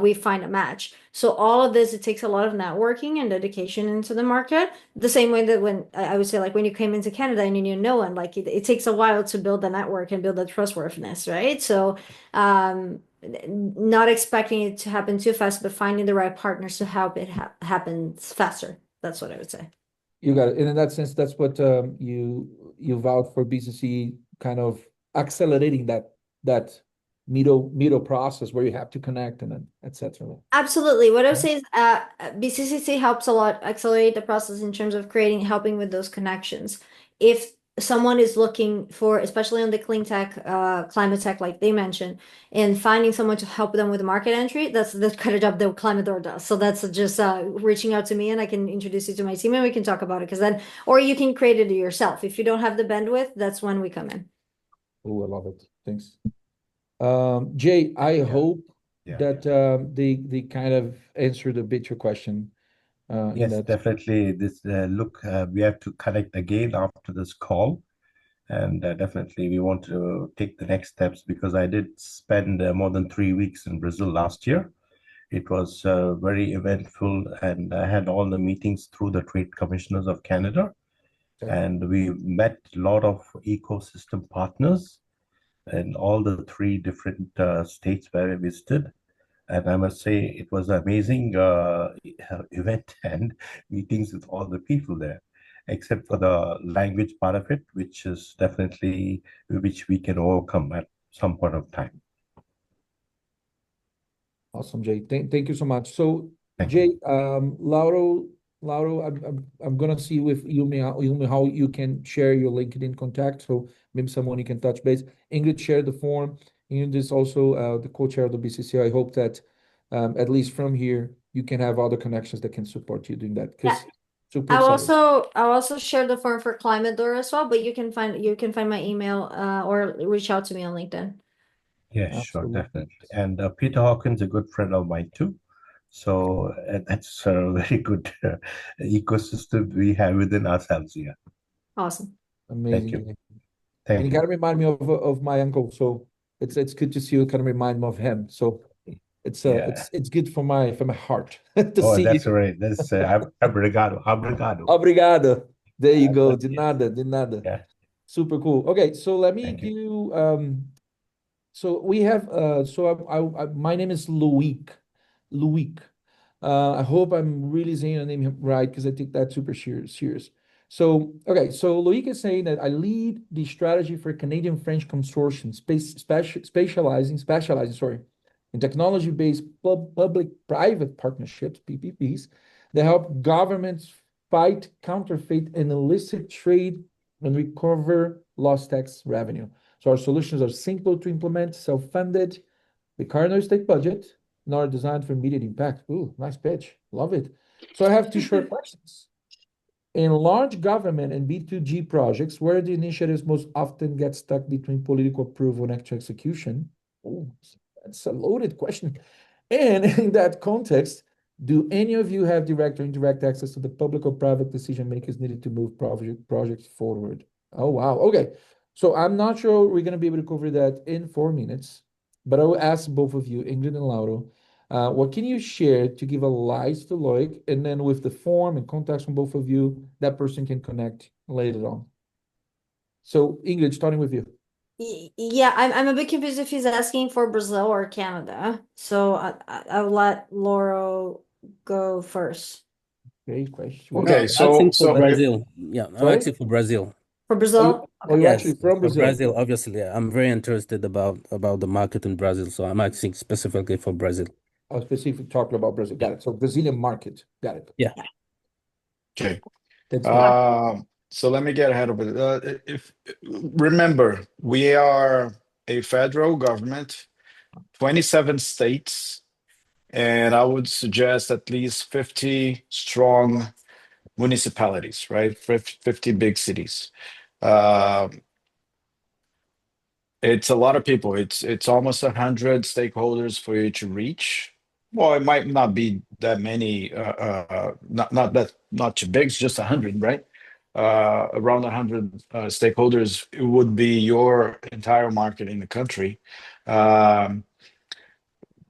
[SPEAKER 4] we find a match. So all of this, it takes a lot of networking and dedication into the market. The same way that when I would say, like when you came into Canada and you knew no one, like it takes a while to build the network and build the trustworthiness, right? So not expecting it to happen too fast, but finding the right partners to help it happens faster. That's what I would say.
[SPEAKER 1] You got it. And in that sense, that's what you vowed for BCC, kind of accelerating that middle process where you have to connect and then etc.
[SPEAKER 4] Absolutely. What I would
[SPEAKER 1] Yeah.
[SPEAKER 4] say is BCCC helps a lot accelerate the process in terms of helping with those connections. If someone is looking for, especially on the clean tech, climate tech, like they mentioned, and finding someone to help them with market entry, that's the kind of job that ClimateDoor does. So that's just reaching out to me and I can introduce you to my team and we can talk about it. Because then, or you can create it yourself. If you don't have the bandwidth, that's when we come in.
[SPEAKER 1] Oh, I love it. Thanks. Jay, I hope
[SPEAKER 5] Yeah.
[SPEAKER 1] that they kind of answered a bit your question. In
[SPEAKER 5] Yes,
[SPEAKER 1] that.
[SPEAKER 5] definitely. We have to connect again after this call, and definitely we want to take the next steps because I did spend more than 3 weeks in Brazil last year. It was very eventful, and I had all the meetings through the Trade Commissioners of Canada,
[SPEAKER 1] Okay.
[SPEAKER 5] and we met a lot of ecosystem partners in all the three different states where I visited. And I must say, it was an amazing event and meetings with all the people there, except for the language part of it, which we can overcome at some point of time.
[SPEAKER 1] Awesome, Jay. Thank you so much. So,
[SPEAKER 5] Thank
[SPEAKER 1] Jay,
[SPEAKER 5] you.
[SPEAKER 1] Lauro, I'm gonna see with Yumi how you can share your LinkedIn contact. So maybe someone you can touch base. Ingrid shared the form. Ingrid is also the co-chair of the BCC. I hope that at least from here you can have other connections that can support you doing that. Because super excited.
[SPEAKER 4] I'll also share the form for ClimateDoor as well, but you can find my email or reach out to me on LinkedIn.
[SPEAKER 5] Yeah, sure,
[SPEAKER 1] Absolutely.
[SPEAKER 5] definitely. And Peter Hawkins, a good friend of mine too. So that's a very good ecosystem we have within ourselves here.
[SPEAKER 4] Awesome.
[SPEAKER 1] Amazing.
[SPEAKER 5] Thank you.
[SPEAKER 1] And
[SPEAKER 5] Thank
[SPEAKER 1] you
[SPEAKER 5] you.
[SPEAKER 1] kind of remind me of my uncle. So it's good to see you kind of remind me of him. So
[SPEAKER 5] Yeah.
[SPEAKER 1] it's good for my heart to
[SPEAKER 5] Oh,
[SPEAKER 1] see
[SPEAKER 5] that's
[SPEAKER 1] you.
[SPEAKER 5] right. That's obrigado. Obrigado.
[SPEAKER 1] Obrigado. There you go. De nada, de nada.
[SPEAKER 5] Yeah.
[SPEAKER 1] Super cool. Okay, so let me
[SPEAKER 5] Thank you.
[SPEAKER 1] do so we have my name is Loic. Loic. I hope I'm really saying your name right because I take that super serious. So okay, so Loic is saying that I lead the strategy for Canadian French consortium, specializing, sorry, in technology-based public-private partnerships, PPPs, that help governments fight counterfeit and illicit trade and recover lost tax revenue. So our solutions are simple to implement, self-funded, require no state budget, nor designed for immediate impact. Ooh, nice pitch. Love it. So I have two short questions. In large government and B2G projects, where the initiatives most often get stuck between political approval and actual execution? Oh, that's a loaded question. And in that context, do any of you have direct or indirect access to the public or private decision makers needed to move projects forward? Oh, wow. Okay. So I'm not sure we're going to be able to cover that in 4 minutes, but I will ask both of you, Ingrid and Lauro, what can you share to give a light to Loic? And then with the form and contacts from both of you, that person can connect later on. So Ingrid, starting with you.
[SPEAKER 4] Yeah, I'm a bit confused if he's asking for Brazil or Canada. So I'll let Lauro go first.
[SPEAKER 1] Great question.
[SPEAKER 3] Okay,
[SPEAKER 6] I'm asking for
[SPEAKER 3] so if,
[SPEAKER 6] Brazil. Yeah, I'm
[SPEAKER 1] Sorry?
[SPEAKER 6] asking for Brazil.
[SPEAKER 4] For
[SPEAKER 1] Oh,
[SPEAKER 4] Brazil?
[SPEAKER 1] you're
[SPEAKER 6] Yes,
[SPEAKER 1] actually from
[SPEAKER 6] for
[SPEAKER 1] Brazil.
[SPEAKER 6] Brazil, obviously. Yeah, I'm very interested about the market in Brazil, so I'm asking specifically for Brazil.
[SPEAKER 1] Oh, specifically talking about Brazil. Got it. So Brazilian market. Got it.
[SPEAKER 6] Yeah.
[SPEAKER 3] okay.
[SPEAKER 1] Thanks, man.
[SPEAKER 3] So let me get ahead of it. If remember, we are a federal government, 27 states, and I would suggest at least 50 strong municipalities, right? 50 big cities. Uh, It's a lot of people. It's almost 100 stakeholders for you to reach. Well, it might not be that many, not too big, it's just 100, right? Around 100 stakeholders, it would be your entire market in the country. Um,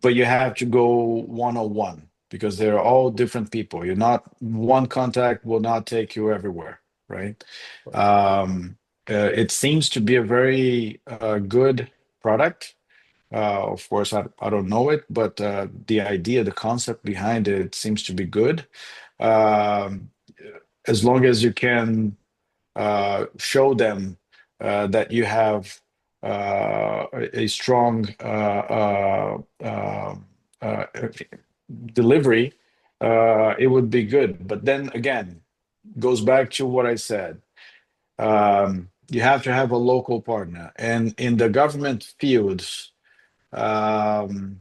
[SPEAKER 3] but you have to go one-on-one because they're all different people. You're not one contact will not take you everywhere, right? It seems to be a very good product. Of course, I don't know it, but the idea, the concept behind it seems to be good. Um, as long as you can show them that you have a strong uh, delivery, it would be good. But then again, goes back to what I said. You have to have a local partner, and in the government fields, um,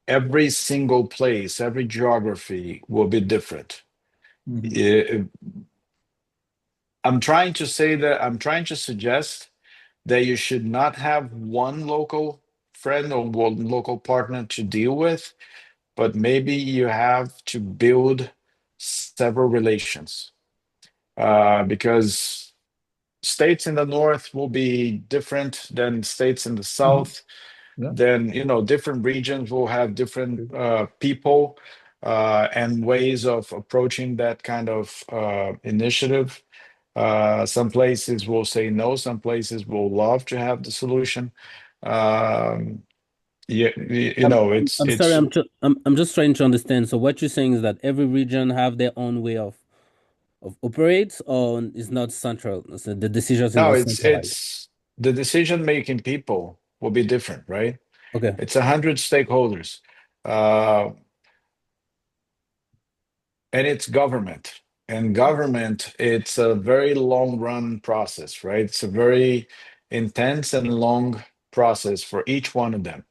[SPEAKER 3] every single place, every geography will be different.
[SPEAKER 1] Mhm.
[SPEAKER 3] I'm trying to suggest that you should not have one local friend or one local partner to deal with, but maybe you have to build several relations. Because states in the north will be different than states in the
[SPEAKER 1] Mhm.
[SPEAKER 3] south.
[SPEAKER 1] Yeah.
[SPEAKER 3] Then, different regions will have different people and ways of approaching that kind of initiative. Some places will say no, some places will love to have the solution. Um, yeah,
[SPEAKER 6] I'm sorry,
[SPEAKER 3] it's
[SPEAKER 6] I'm just trying to understand. So what you're saying is that every region have their own way of operates, or is not central. So the decisions is
[SPEAKER 3] no,
[SPEAKER 6] not
[SPEAKER 3] it's
[SPEAKER 6] centralized.
[SPEAKER 3] it's the decision-making people will be different, right?
[SPEAKER 6] Okay.
[SPEAKER 3] It's 100 stakeholders, uh, and it's government. And government, it's a very long run process, right? It's a very intense and long process for each one of them.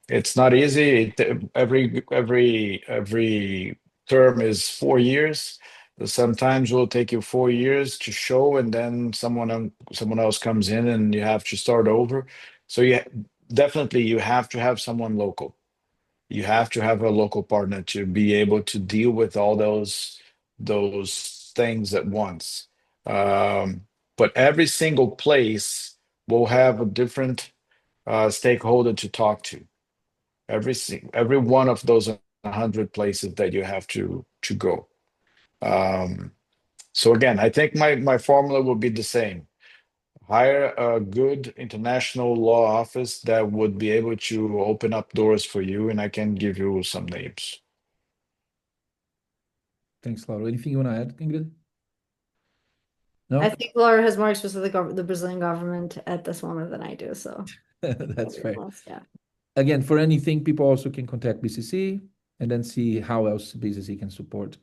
[SPEAKER 3] It's not easy. Every term is 4 years. Sometimes it will take you 4 years to show, and then someone else comes in, and you have to start over. So definitely you have to have someone local. You have to have a local partner to be able to deal with all those things at once. But every single place will have a different stakeholder to talk to. Every one of those 100 places that you have to go. Um, so again, I think my formula will be the same. Hire a good international law office that would be able to open up doors for you, and I can give you some names.
[SPEAKER 1] Thanks, Lauro. Anything you want to add, Ingrid?
[SPEAKER 4] I
[SPEAKER 1] No?
[SPEAKER 4] think Laura has more experience with the Brazilian government at this moment than I do. So
[SPEAKER 1] That's fair.
[SPEAKER 4] yeah.
[SPEAKER 1] Again, for anything, people also can contact BCC and then see how else BCC can support.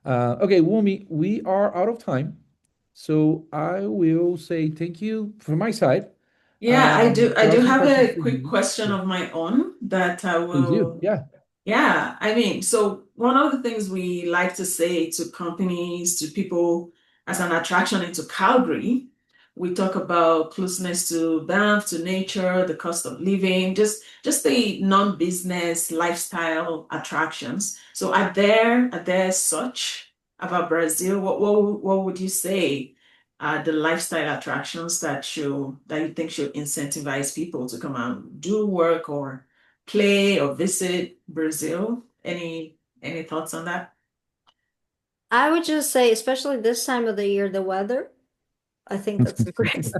[SPEAKER 1] Okay, Wunmi, we are out of time. So I will say thank you from my side.
[SPEAKER 2] Yeah, I
[SPEAKER 1] For
[SPEAKER 2] do
[SPEAKER 1] asking
[SPEAKER 2] have
[SPEAKER 1] questions
[SPEAKER 2] a
[SPEAKER 1] for
[SPEAKER 2] quick
[SPEAKER 1] me.
[SPEAKER 2] question
[SPEAKER 1] Yeah,
[SPEAKER 2] of my own that I
[SPEAKER 1] please do.
[SPEAKER 2] will.
[SPEAKER 1] Yeah.
[SPEAKER 2] Yeah, I mean, so one of the things we like to say to companies, to people as an attraction into Calgary, we talk about closeness to Banff, to nature, the cost of living, just the non-business lifestyle attractions. So are there such about Brazil? What would you say are the lifestyle attractions that you think should incentivize people to come out and do work or play or visit Brazil? Any thoughts on that?
[SPEAKER 4] I would just say, especially this time of the year, the weather. I think that's great.
[SPEAKER 1] It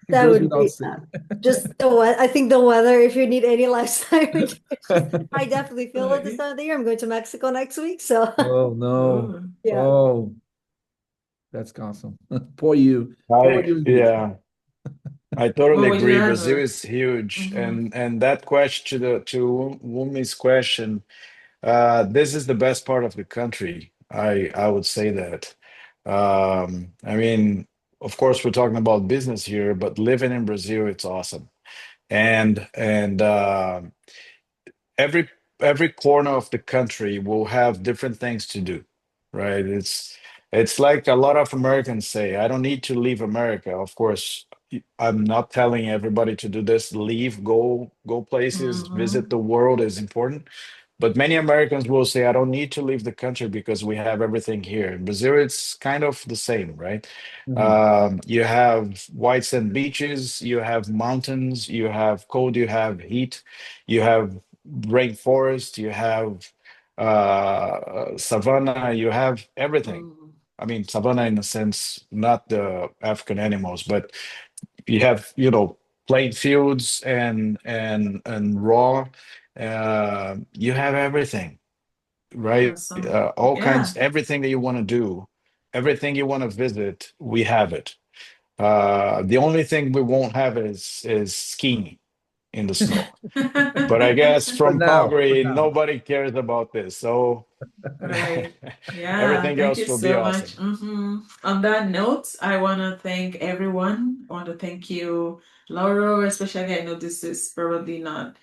[SPEAKER 4] That
[SPEAKER 1] goes
[SPEAKER 4] would
[SPEAKER 1] without
[SPEAKER 4] be
[SPEAKER 1] saying.
[SPEAKER 4] just the weather. I think the weather, if you need any lifestyle recommendations, I definitely feel it this
[SPEAKER 2] Right.
[SPEAKER 4] time of the year. I'm going to Mexico next week. So
[SPEAKER 1] Oh no.
[SPEAKER 2] Oh,
[SPEAKER 4] yeah.
[SPEAKER 1] Oh, that's awesome. Poor you. Poor
[SPEAKER 3] I
[SPEAKER 1] you indeed.
[SPEAKER 3] Yeah, I
[SPEAKER 2] what
[SPEAKER 3] totally
[SPEAKER 2] would you
[SPEAKER 3] agree.
[SPEAKER 2] add,
[SPEAKER 3] Brazil
[SPEAKER 2] Laura?
[SPEAKER 3] is huge,
[SPEAKER 2] Mm-hmm.
[SPEAKER 3] and that question to Wumi's question, this is the best part of the country. I would say that. I mean, of course, we're talking about business here, but living in Brazil, it's awesome. And every every corner of the country will have different things to do, right? It's like a lot of Americans say, I don't need to leave America. Of course, I'm not telling everybody to do this. Leave, go places, visit the world is important. But many Americans will say, I don't need to leave the country because we have everything here. In Brazil, it's kind of the same, right? You have white sand beaches, you have mountains, you have cold, you have heat, you have rainforest, you have savanna, you have everything. I mean, savanna in a sense, not the African animals, but you have, plain fields and raw. You have everything, right?
[SPEAKER 2] Awesome.
[SPEAKER 3] All
[SPEAKER 2] Yeah.
[SPEAKER 3] kinds, everything that you want to do, everything you want to visit, we have it. The only thing we won't have is skiing in the snow. But I guess
[SPEAKER 1] For
[SPEAKER 3] from
[SPEAKER 1] now,
[SPEAKER 3] Calgary, nobody cares about this. So
[SPEAKER 2] Right. Yeah,
[SPEAKER 3] everything
[SPEAKER 2] thank
[SPEAKER 3] else
[SPEAKER 2] you
[SPEAKER 3] will be
[SPEAKER 2] so much.
[SPEAKER 3] awesome.
[SPEAKER 2] On that note, I want to thank everyone. I want to thank you, Lauro, especially. I know this is probably not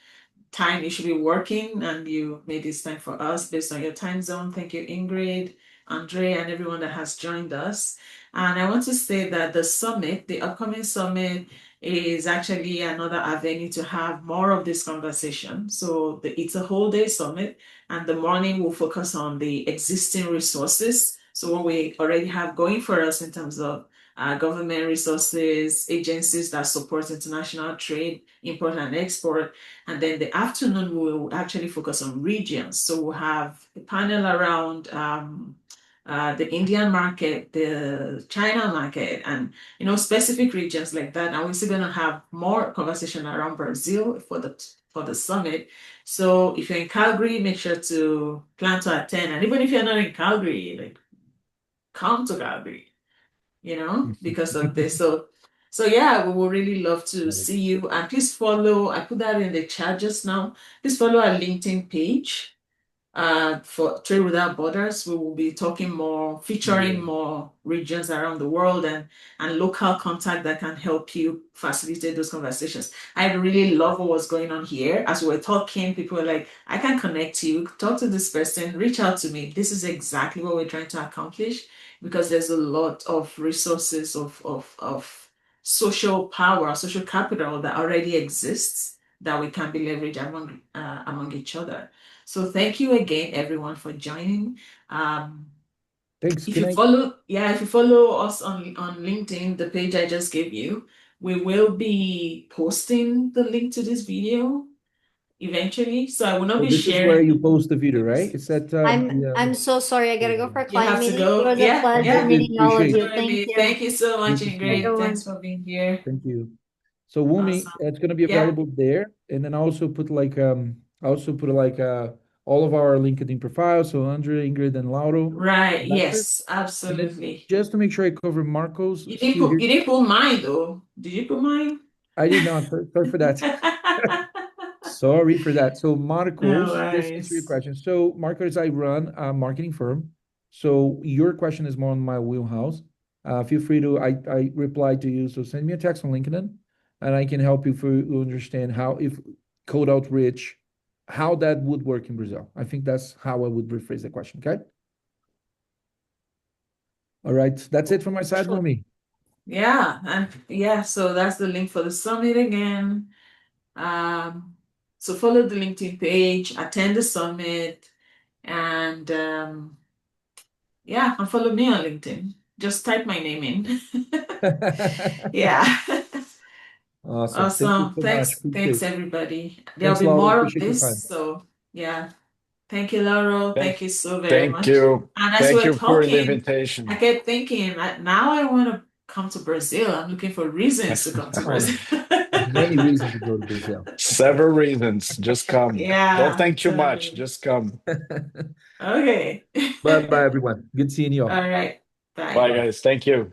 [SPEAKER 2] time you should be working, and you made this time for us based on your time zone. Thank you, Ingrid, Andre, and everyone that has joined us. And I want to say that the summit, the upcoming summit, is actually another avenue to have more of this conversation. So it's a whole day summit, and the morning will focus on the existing resources. So what we already have going for us in terms of government resources, agencies that support international trade, import and export. And then the afternoon, we'll actually focus on regions. So we'll have a panel around the Indian market, the China market, and specific regions like that. And we're still gonna have more conversation around Brazil for the summit. So if you're in Calgary, make sure to plan to attend. And even if you're not in Calgary, like come to Calgary, because of this. So yeah, we would really love to see you. And please follow, I put that in the chat just now. Please follow our LinkedIn page for Trade Without Borders. We will be talking more, featuring more regions around the world and local contact that can help you facilitate those conversations. I really love what was going on here. As we were talking, people were like, I can connect you, talk to this person, reach out to me. This is exactly what we're trying to accomplish, because there's a lot of resources of social power, social capital that already exists that we can be leveraged among each other. So thank you again, everyone, for joining.
[SPEAKER 1] Thanks.
[SPEAKER 2] If
[SPEAKER 1] Can
[SPEAKER 2] you
[SPEAKER 1] I?
[SPEAKER 2] follow us on LinkedIn, the page I just gave you, we will be posting the link to this video eventually. So I will not
[SPEAKER 1] So
[SPEAKER 2] be
[SPEAKER 1] this is where
[SPEAKER 2] sharing
[SPEAKER 1] you
[SPEAKER 2] the
[SPEAKER 1] post the video, right? It's at
[SPEAKER 4] I'm so sorry. I gotta go for a
[SPEAKER 2] You
[SPEAKER 4] client
[SPEAKER 2] have to
[SPEAKER 4] meeting. It
[SPEAKER 2] go.
[SPEAKER 4] was a
[SPEAKER 2] Yeah,
[SPEAKER 4] pleasure
[SPEAKER 2] yeah.
[SPEAKER 1] Good.
[SPEAKER 4] meeting all of
[SPEAKER 1] Appreciate it.
[SPEAKER 4] you. Thank
[SPEAKER 2] Surely.
[SPEAKER 4] you.
[SPEAKER 2] Thank you so much,
[SPEAKER 1] Good to see you.
[SPEAKER 2] Ingrid. Thanks
[SPEAKER 4] Everyone.
[SPEAKER 2] for being here.
[SPEAKER 1] Thank you. So Wunmi,
[SPEAKER 2] Awesome.
[SPEAKER 1] it's gonna be
[SPEAKER 2] Yeah.
[SPEAKER 1] available there, and then I also put all of our LinkedIn profiles. So Andre, Ingrid, and Lauro.
[SPEAKER 2] Right.
[SPEAKER 1] Connected.
[SPEAKER 2] Yes,
[SPEAKER 1] And then
[SPEAKER 2] absolutely.
[SPEAKER 1] just to make sure I cover Marcos
[SPEAKER 2] You didn't
[SPEAKER 1] still
[SPEAKER 2] put
[SPEAKER 1] here.
[SPEAKER 2] you didn't put mine though. Did you put mine?
[SPEAKER 1] I did not. Sorry for that. Sorry for that. So
[SPEAKER 2] No
[SPEAKER 1] Marcos, just answer your
[SPEAKER 2] worries.
[SPEAKER 1] question. So Marcos, I run a marketing firm. So your question is more on my wheelhouse. Feel free to I reply to you. So send me a text on LinkedIn, and I can help you understand how if code outreach, how that would work in Brazil. I think that's how I would rephrase the question. Okay. All right. That's it from my side, Wumi.
[SPEAKER 2] Yeah, and yeah, so that's the link for the summit again. So follow the LinkedIn page, attend the summit, and yeah, and follow me on LinkedIn. Just type my name in. Yeah.
[SPEAKER 1] Awesome. Thank you
[SPEAKER 2] Awesome.
[SPEAKER 1] so much.
[SPEAKER 2] Thanks
[SPEAKER 1] Appreciate it.
[SPEAKER 2] everybody. There'll
[SPEAKER 1] Thanks,
[SPEAKER 2] be
[SPEAKER 1] Laura.
[SPEAKER 2] more of
[SPEAKER 1] Appreciate your
[SPEAKER 2] this.
[SPEAKER 1] time.
[SPEAKER 2] So yeah. Thank you, Lauro.
[SPEAKER 3] Thank,
[SPEAKER 2] Thank you so very
[SPEAKER 3] thank
[SPEAKER 2] much.
[SPEAKER 3] you.
[SPEAKER 2] And as we
[SPEAKER 3] Thank
[SPEAKER 2] were
[SPEAKER 3] you for the
[SPEAKER 2] talking, I
[SPEAKER 3] invitation.
[SPEAKER 2] kept thinking, now I want to come to Brazil. I'm looking for reasons to come to Brazil.
[SPEAKER 1] Many reasons to go to Brazil.
[SPEAKER 3] Several reasons. Just come.
[SPEAKER 2] Yeah,
[SPEAKER 3] Don't think too much.
[SPEAKER 2] totally.
[SPEAKER 3] Just come.
[SPEAKER 2] Okay.
[SPEAKER 1] Bye bye, everyone. Good seeing you all.
[SPEAKER 2] All right.
[SPEAKER 3] Bye,
[SPEAKER 2] Bye.
[SPEAKER 1] Bye.
[SPEAKER 3] guys. Thank you.